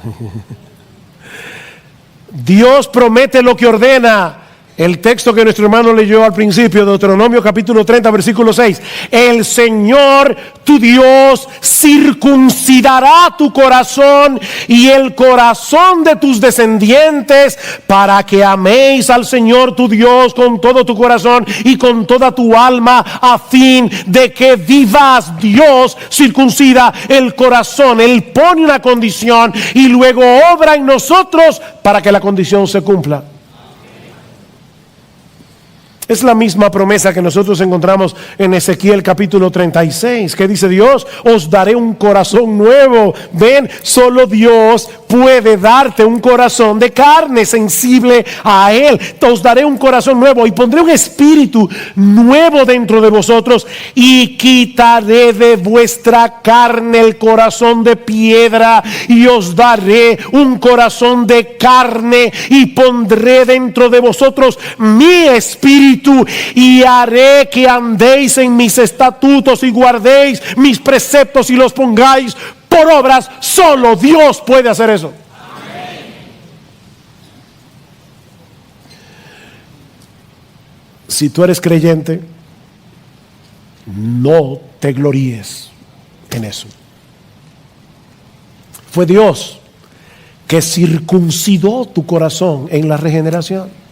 Speaker 1: Dios promete lo que ordena. El texto que nuestro hermano leyó al principio, Deuteronomio capítulo 30, versículo 6. El Señor, tu Dios, circuncidará tu corazón y el corazón de tus descendientes, para que améis al Señor tu Dios con todo tu corazón y con toda tu alma, a fin de que vivas. Dios circuncida el corazón. Él pone una condición y luego obra en nosotros para que la condición se cumpla. Es la misma promesa que nosotros encontramos en Ezequiel capítulo 36, que dice Dios, os daré un corazón nuevo. Ven, solo Dios puede darte un corazón de carne sensible a Él. Os daré un corazón nuevo y pondré un espíritu nuevo dentro de vosotros y quitaré de vuestra carne el corazón de piedra y os daré un corazón de carne y pondré dentro de vosotros mi espíritu y haré que andéis en mis estatutos y guardéis mis preceptos y los pongáis por obras. Solo Dios puede hacer eso. Amén. Si tú eres creyente, no te gloríes en eso. Fue Dios que circuncidó tu corazón en la regeneración.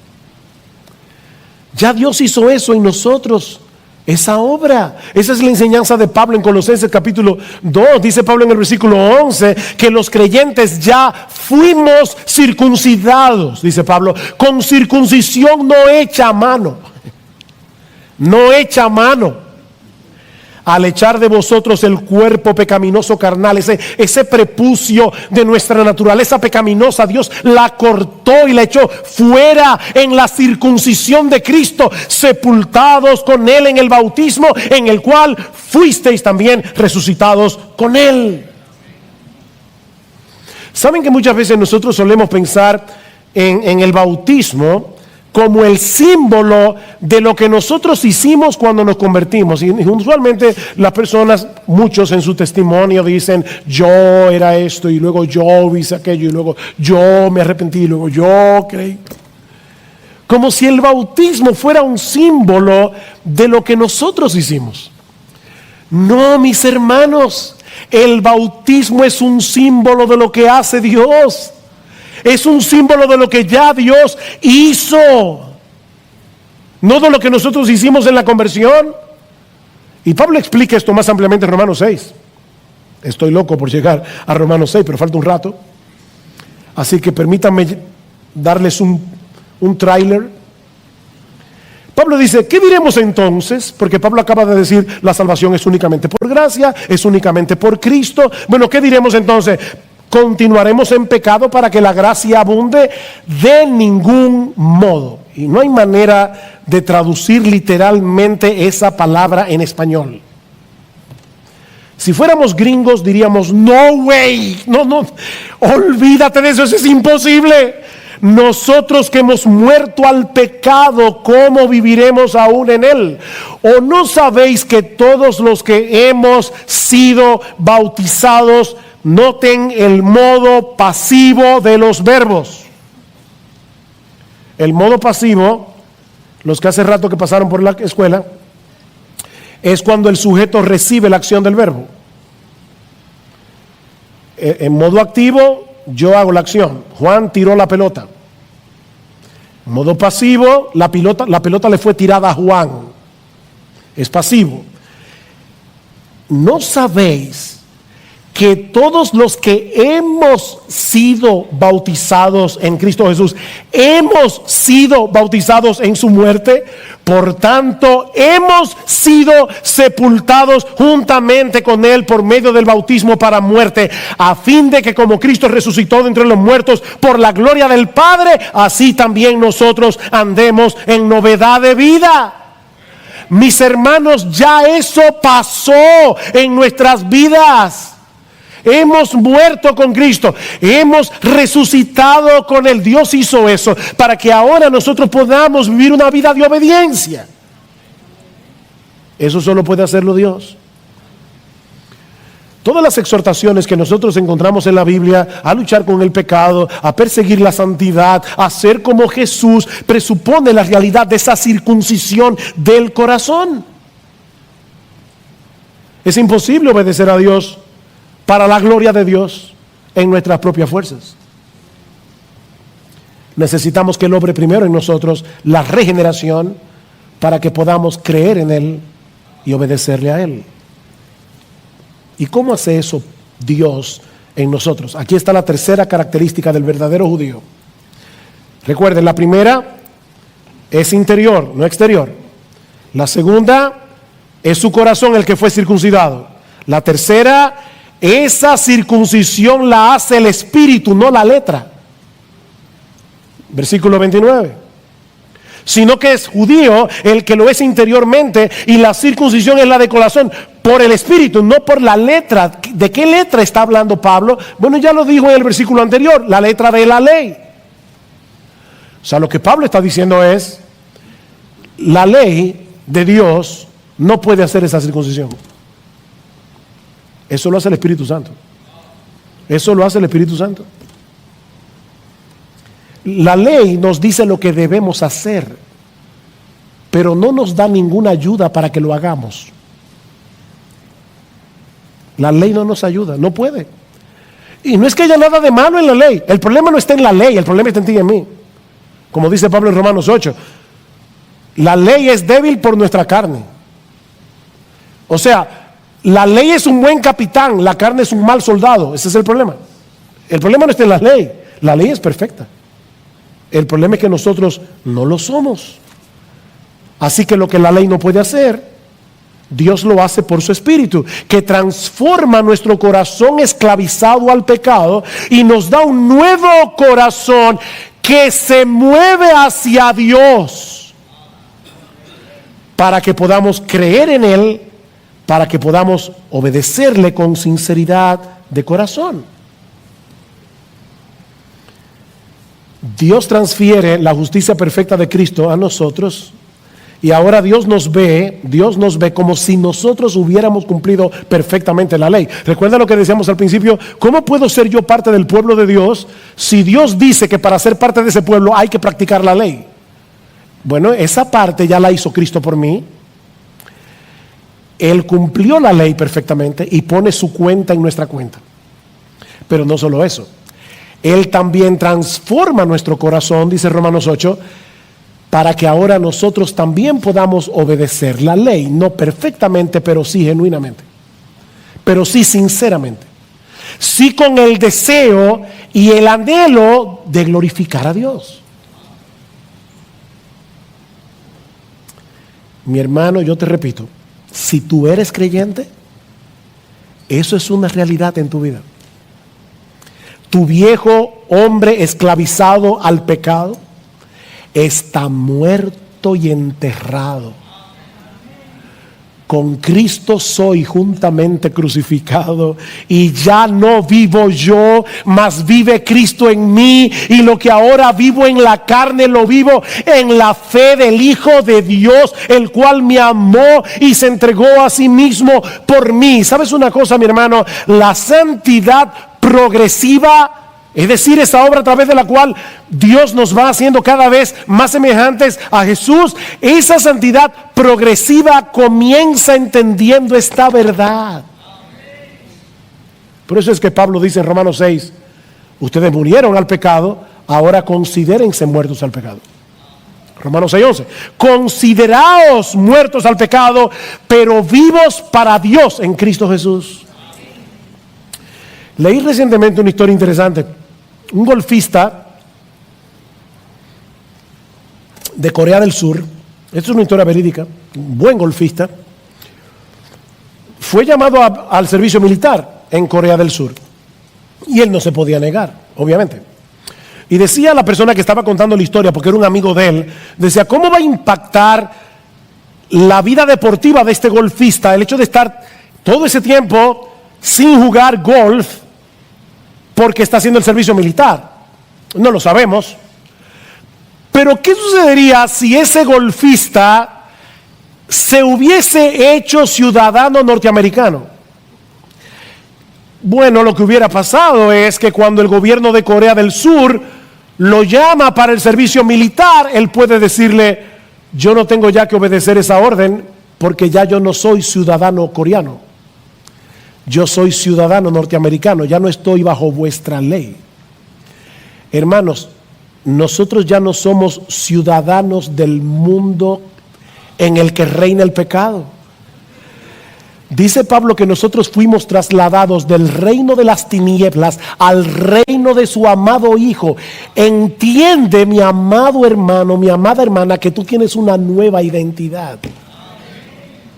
Speaker 1: Ya Dios hizo eso en nosotros, esa obra. Esa es la enseñanza de Pablo en Colosenses capítulo 2. Dice Pablo en el versículo 11 que los creyentes ya fuimos circuncidados, dice Pablo, con circuncisión no hecha a mano. No hecha a mano. Al echar de vosotros el cuerpo pecaminoso carnal, ese prepucio de nuestra naturaleza pecaminosa, Dios la cortó y la echó fuera en la circuncisión de Cristo, sepultados con Él en el bautismo, en el cual fuisteis también resucitados con Él. ¿Saben que muchas veces nosotros solemos pensar en el bautismo como el símbolo de lo que nosotros hicimos cuando nos convertimos? Y usualmente las personas, muchos en su testimonio dicen, yo era esto y luego yo hice aquello y luego yo me arrepentí y luego yo creí. Como si el bautismo fuera un símbolo de lo que nosotros hicimos. No, mis hermanos, el bautismo es un símbolo de lo que hace Dios. Es un símbolo de lo que ya Dios hizo, no de lo que nosotros hicimos en la conversión. Y Pablo explica esto más ampliamente en Romanos 6. Estoy loco por llegar a Romanos 6, pero falta un rato. Así que permítanme darles un tráiler. Pablo dice, ¿qué diremos entonces? Porque Pablo acaba de decir, la salvación es únicamente por gracia, es únicamente por Cristo. Bueno, ¿qué diremos entonces? ¿Continuaremos en pecado para que la gracia abunde? De ningún modo. Y no hay manera de traducir literalmente esa palabra en español. Si fuéramos gringos diríamos, no way, no, olvídate de eso, eso es imposible. Nosotros que hemos muerto al pecado, ¿cómo viviremos aún en él? ¿O no sabéis que todos los que hemos sido bautizados, noten el modo pasivo de los verbos? El modo pasivo, los que hace rato que pasaron por la escuela, es cuando el sujeto recibe la acción del verbo. En modo activo, yo hago la acción. Juan tiró la pelota. En modo pasivo, la pelota le fue tirada a Juan. Es pasivo. ¿No sabéis que todos los que hemos sido bautizados en Cristo Jesús, hemos sido bautizados en su muerte, por tanto hemos sido sepultados juntamente con él por medio del bautismo para muerte, a fin de que como Cristo resucitó de entre los muertos por la gloria del Padre, así también nosotros andemos en novedad de vida. Mis hermanos, ya eso pasó en nuestras vidas. Hemos muerto con Cristo, hemos resucitado con Él. Dios hizo eso para que ahora nosotros podamos vivir una vida de obediencia. Eso solo puede hacerlo Dios. Todas las exhortaciones que nosotros encontramos en la Biblia a luchar con el pecado, a perseguir la santidad, a ser como Jesús, presupone la realidad de esa circuncisión del corazón. Es imposible obedecer a Dios para la gloria de Dios en nuestras propias fuerzas. Necesitamos que Él obre primero en nosotros la regeneración para que podamos creer en Él y obedecerle a Él. ¿Y cómo hace eso Dios en nosotros? Aquí está la tercera característica del verdadero judío. Recuerden, la primera es interior, no exterior. La segunda es su corazón el que fue circuncidado. La tercera, esa circuncisión la hace el espíritu, no la letra. Versículo 29. Sino que es judío el que lo es interiormente, y la circuncisión es la de corazón, por el espíritu, no por la letra. ¿De qué letra está hablando Pablo? Bueno, ya lo dijo en el versículo anterior, la letra de la ley. O sea, lo que Pablo está diciendo es, la ley de Dios no puede hacer esa circuncisión. Eso lo hace el Espíritu Santo. Eso lo hace el Espíritu Santo. La ley nos dice lo que debemos hacer, pero no nos da ninguna ayuda para que lo hagamos. La ley no nos ayuda, no puede. Y no es que haya nada de malo en la ley. El problema no está en la ley, el problema está en ti y en mí. Como dice Pablo en Romanos 8, la ley es débil por nuestra carne. O sea, la ley es un buen capitán, la carne es un mal soldado. Ese es el problema. El problema no está en la ley es perfecta. El problema es que nosotros no lo somos. Así que lo que la ley no puede hacer, Dios lo hace por su Espíritu, que transforma nuestro corazón esclavizado al pecado y nos da un nuevo corazón que se mueve hacia Dios, para que podamos creer en Él, para que podamos obedecerle con sinceridad de corazón. Dios transfiere la justicia perfecta de Cristo a nosotros, y ahora Dios nos ve como si nosotros hubiéramos cumplido perfectamente la ley. Recuerda lo que decíamos al principio, ¿cómo puedo ser yo parte del pueblo de Dios si Dios dice que para ser parte de ese pueblo hay que practicar la ley? Bueno, esa parte ya la hizo Cristo por mí. Él cumplió la ley perfectamente y pone su cuenta en nuestra cuenta. Pero no solo eso, Él también transforma nuestro corazón, dice Romanos 8, para que ahora nosotros también podamos obedecer la ley, no perfectamente, pero sí genuinamente, pero sí sinceramente, sí con el deseo y el anhelo de glorificar a Dios. Mi hermano, yo te repito, si tú eres creyente, eso es una realidad en tu vida. Tu viejo hombre esclavizado al pecado está muerto y enterrado. Con Cristo soy juntamente crucificado, y ya no vivo yo, mas vive Cristo en mí, y lo que ahora vivo en la carne lo vivo en la fe del Hijo de Dios, el cual me amó y se entregó a sí mismo por mí. ¿Sabes una cosa, mi hermano? La santidad progresiva, es decir, esa obra a través de la cual Dios nos va haciendo cada vez más semejantes a Jesús, esa santidad progresiva comienza entendiendo esta verdad. Por eso es que Pablo dice en Romanos 6, ustedes murieron al pecado, ahora considérense muertos al pecado. Romanos 6:11, consideraos muertos al pecado, pero vivos para Dios en Cristo Jesús. Leí recientemente una historia interesante. Un golfista de Corea del Sur, esto es una historia verídica, un buen golfista, fue llamado al servicio militar en Corea del Sur. Y él no se podía negar, obviamente. Y decía la persona que estaba contando la historia, porque era un amigo de él, decía, ¿cómo va a impactar la vida deportiva de este golfista el hecho de estar todo ese tiempo sin jugar golf porque está haciendo el servicio militar? No lo sabemos. Pero ¿qué sucedería si ese golfista se hubiese hecho ciudadano norteamericano? Bueno, lo que hubiera pasado es que cuando el gobierno de Corea del Sur lo llama para el servicio militar, él puede decirle, yo no tengo ya que obedecer esa orden porque ya yo no soy ciudadano coreano. Yo soy ciudadano norteamericano, ya no estoy bajo vuestra ley. Hermanos, nosotros ya no somos ciudadanos del mundo en el que reina el pecado. Dice Pablo que nosotros fuimos trasladados del reino de las tinieblas al reino de su amado Hijo. Entiende, mi amado hermano, mi amada hermana, que tú tienes una nueva identidad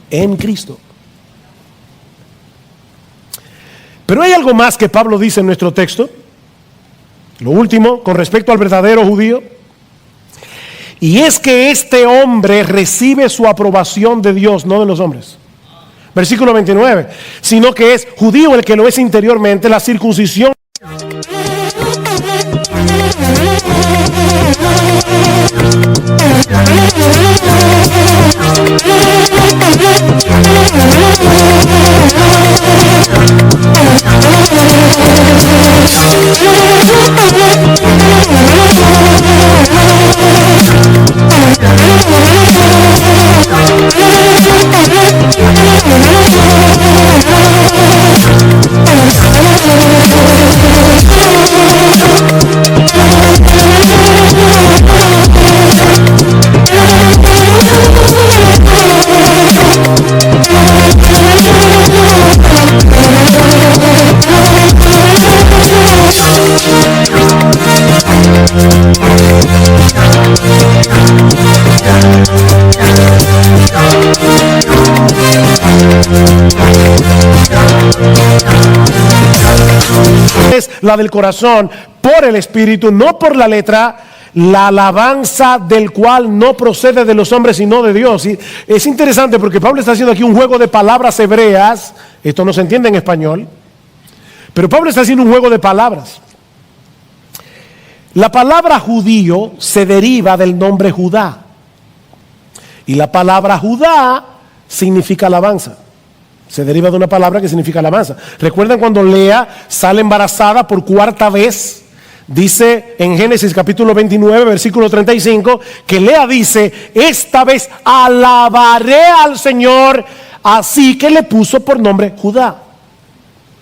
Speaker 1: en Cristo. Pero hay algo más que Pablo dice en nuestro texto. Lo último, con respecto al verdadero judío. Y es que este hombre recibe su aprobación de Dios, no de los hombres. Versículo 29, sino que es judío el que lo es interiormente, la circuncisión. Es la del corazón por el Espíritu, no por la letra, la alabanza del cual no procede de los hombres sino de Dios. Y es interesante porque Pablo está haciendo aquí un juego de palabras hebreas. Esto no se entiende en español, pero Pablo está haciendo un juego de palabras. La palabra judío se deriva del nombre Judá, y la palabra Judá significa alabanza. Se deriva de una palabra que significa alabanza. ¿Recuerdan cuando Lea sale embarazada por cuarta vez? Dice en Génesis capítulo 29, versículo 35, que Lea dice, esta vez alabaré al Señor, así que le puso por nombre Judá,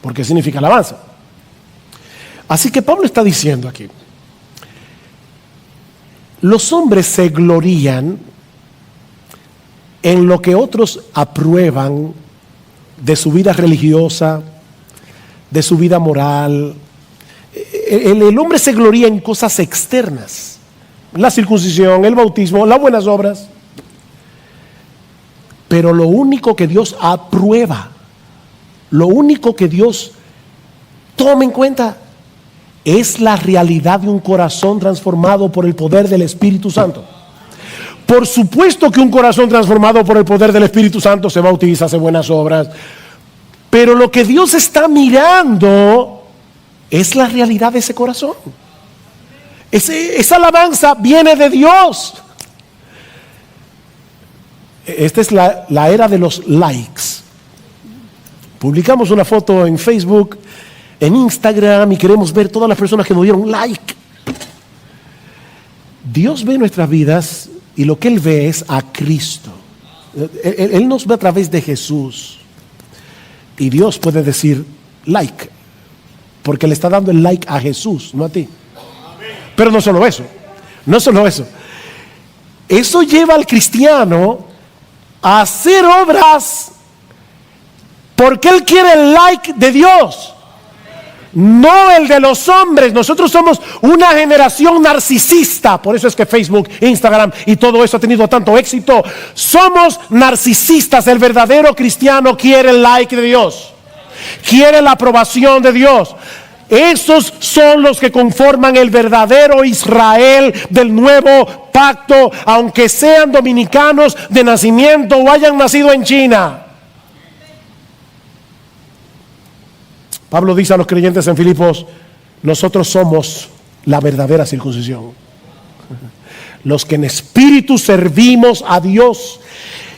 Speaker 1: porque significa alabanza. Así que Pablo está diciendo aquí, los hombres se glorían en lo que otros aprueban de su vida religiosa, de su vida moral. El hombre se gloría en cosas externas, la circuncisión, el bautismo, las buenas obras. Pero lo único que Dios aprueba, lo único que Dios toma en cuenta, es la realidad de un corazón transformado por el poder del Espíritu Santo. Por supuesto que un corazón transformado por el poder del Espíritu Santo se bautiza, hace buenas obras. Pero lo que Dios está mirando es la realidad de ese corazón. Esa alabanza viene de Dios. Esta es la era de los likes. Publicamos una foto en Facebook, en Instagram, y queremos ver todas las personas que nos dieron like. Dios ve nuestras vidas y lo que Él ve es a Cristo. Él nos ve a través de Jesús. Y Dios puede decir like, porque le está dando el like a Jesús, no a ti. Pero no solo eso, no solo eso. Eso lleva al cristiano a hacer obras porque él quiere el like de Dios. no el de los hombres. Nosotros somos una generación narcisista. Por eso es que Facebook, Instagram y todo eso ha tenido tanto éxito. Somos narcisistas. El verdadero cristiano quiere el like de Dios, quiere la aprobación de Dios. Esos son los que conforman el verdadero Israel del nuevo pacto, aunque sean dominicanos de nacimiento o hayan nacido en China. Pablo dice a los creyentes en Filipos: nosotros somos la verdadera circuncisión, los que en espíritu servimos a Dios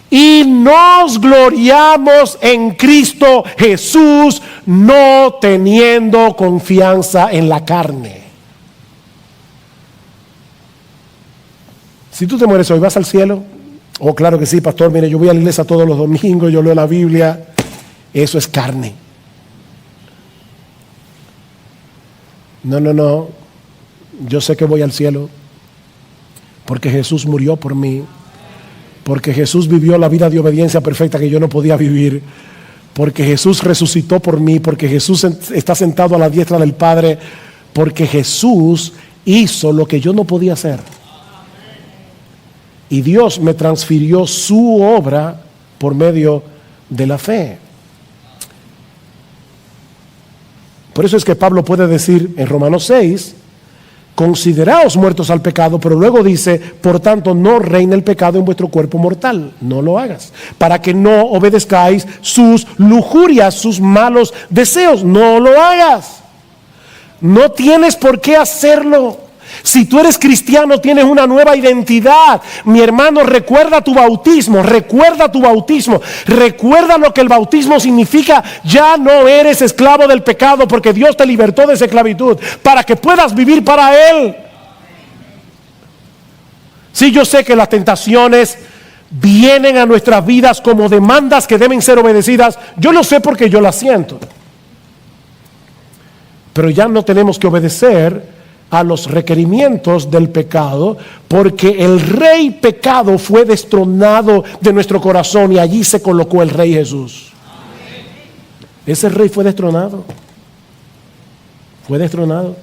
Speaker 1: y nos gloriamos en Cristo Jesús, no teniendo confianza en la carne. Si tú te mueres hoy, ¿vas al cielo? Oh, claro que sí, pastor. Mire, yo voy a la iglesia todos los domingos, yo leo la Biblia. Eso es carne. No. Yo sé que voy al cielo porque Jesús murió por mí, porque Jesús vivió la vida de obediencia perfecta que yo no podía vivir, porque Jesús resucitó por mí, porque Jesús está sentado a la diestra del Padre, porque Jesús hizo lo que yo no podía hacer. Y Dios me transfirió su obra por medio de la fe. Por eso es que Pablo puede decir en Romanos 6, consideraos muertos al pecado, pero luego dice, por tanto no reine el pecado en vuestro cuerpo mortal, no lo hagas, para que no obedezcáis sus lujurias, sus malos deseos, no lo hagas. No tienes por qué hacerlo. Si tú eres cristiano, tienes una nueva identidad. Mi hermano, recuerda tu bautismo, recuerda tu bautismo, recuerda lo que el bautismo significa. Ya no eres esclavo del pecado, porque Dios te libertó de esa esclavitud para que puedas vivir para Él. Sí, yo sé que las tentaciones vienen a nuestras vidas como demandas que deben ser obedecidas. Yo lo sé porque yo las siento. Pero ya no tenemos que obedecer a los requerimientos del pecado, porque el rey pecado fue destronado de nuestro corazón y allí se colocó el rey Jesús. Ese rey fue destronado. Fue destronado.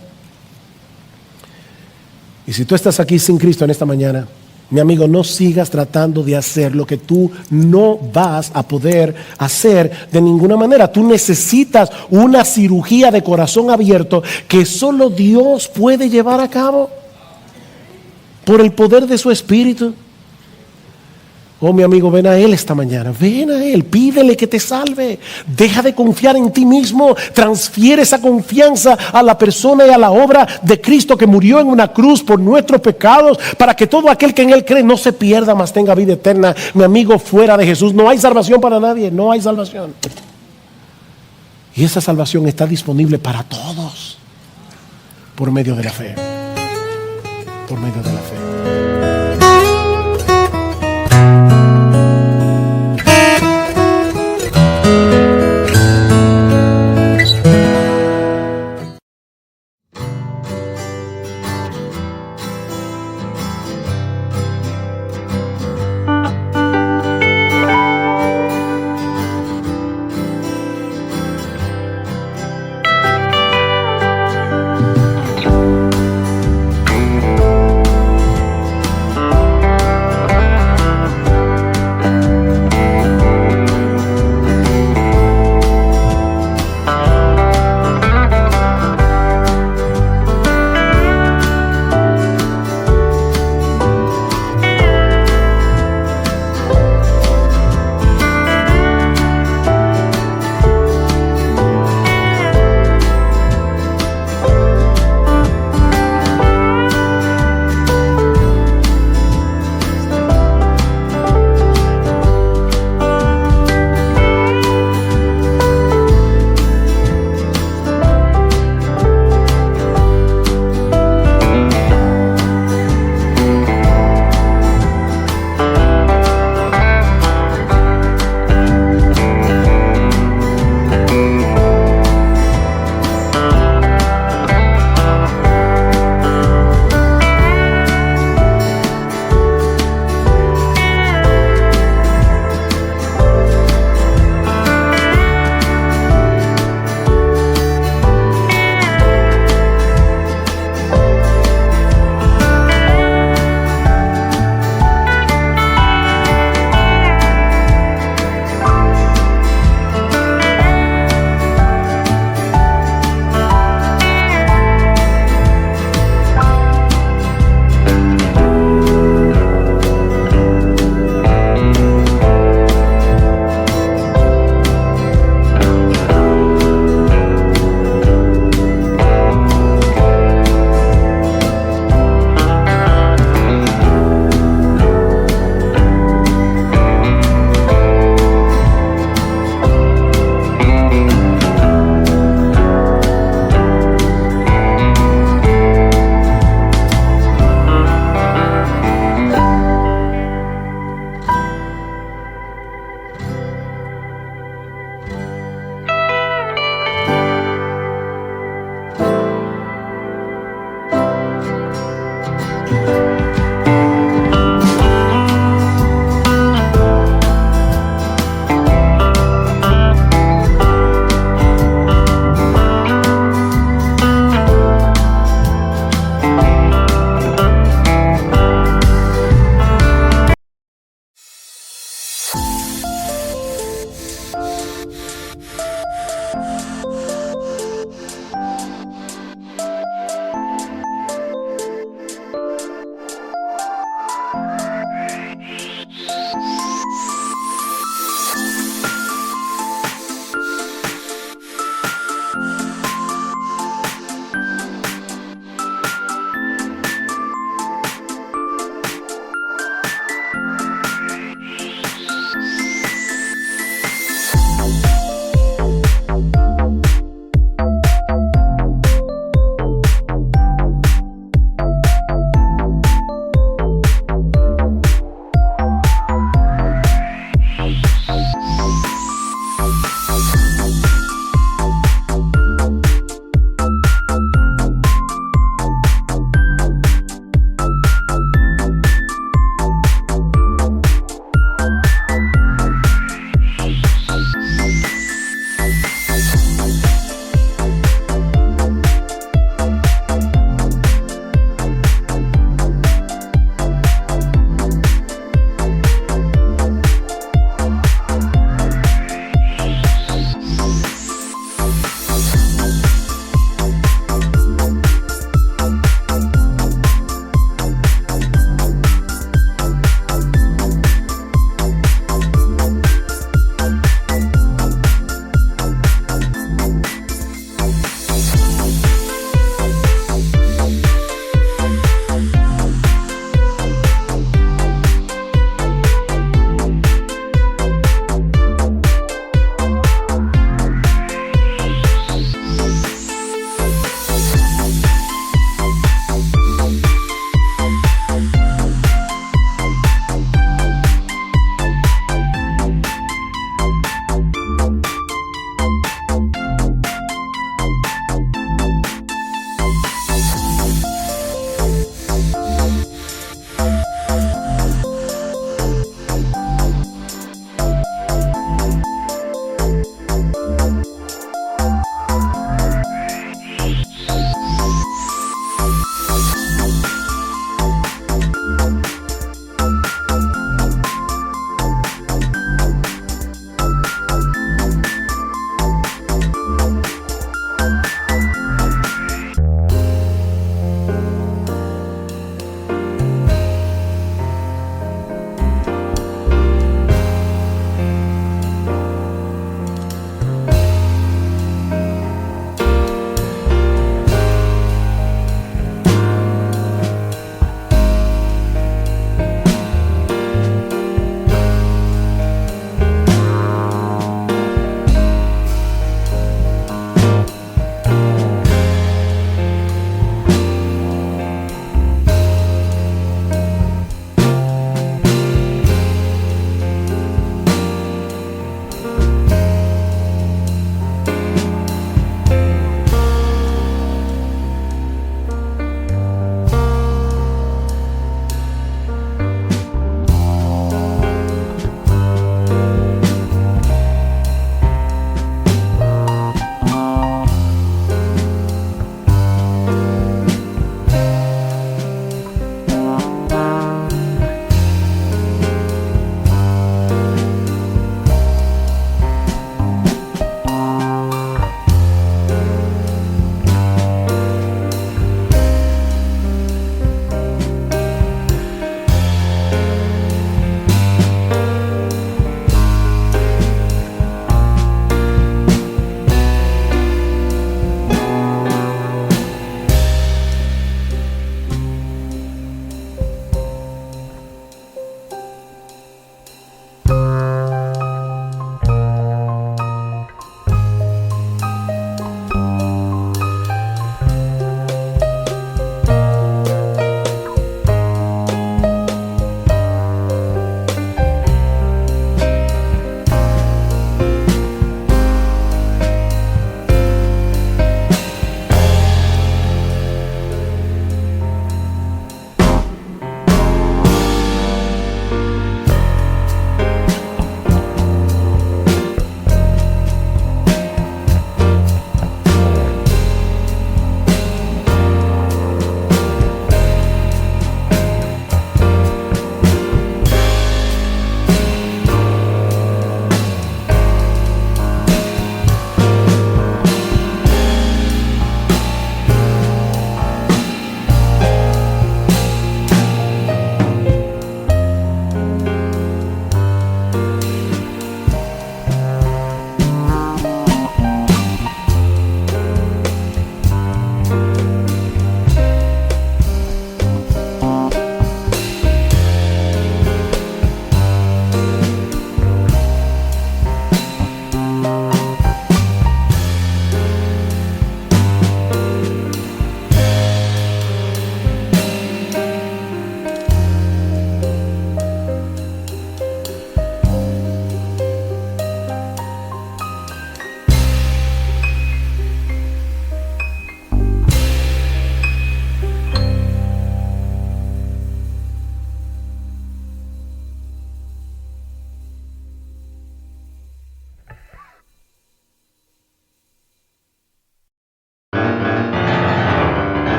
Speaker 1: Y si tú estás aquí sin Cristo en esta mañana, mi amigo, no sigas tratando de hacer lo que tú no vas a poder hacer de ninguna manera. Tú necesitas una cirugía de corazón abierto que solo Dios puede llevar a cabo por el poder de su Espíritu. Oh, mi amigo, ven a Él esta mañana, ven a Él, pídele que te salve. Deja de confiar en ti mismo, transfiere esa confianza a la persona y a la obra de Cristo, que murió en una cruz por nuestros pecados, para que todo aquel que en Él cree no se pierda, mas tenga vida eterna. Mi amigo, fuera de Jesús no hay salvación para nadie, no hay salvación. Y esa salvación está disponible para todos por medio de la fe, por medio de la fe.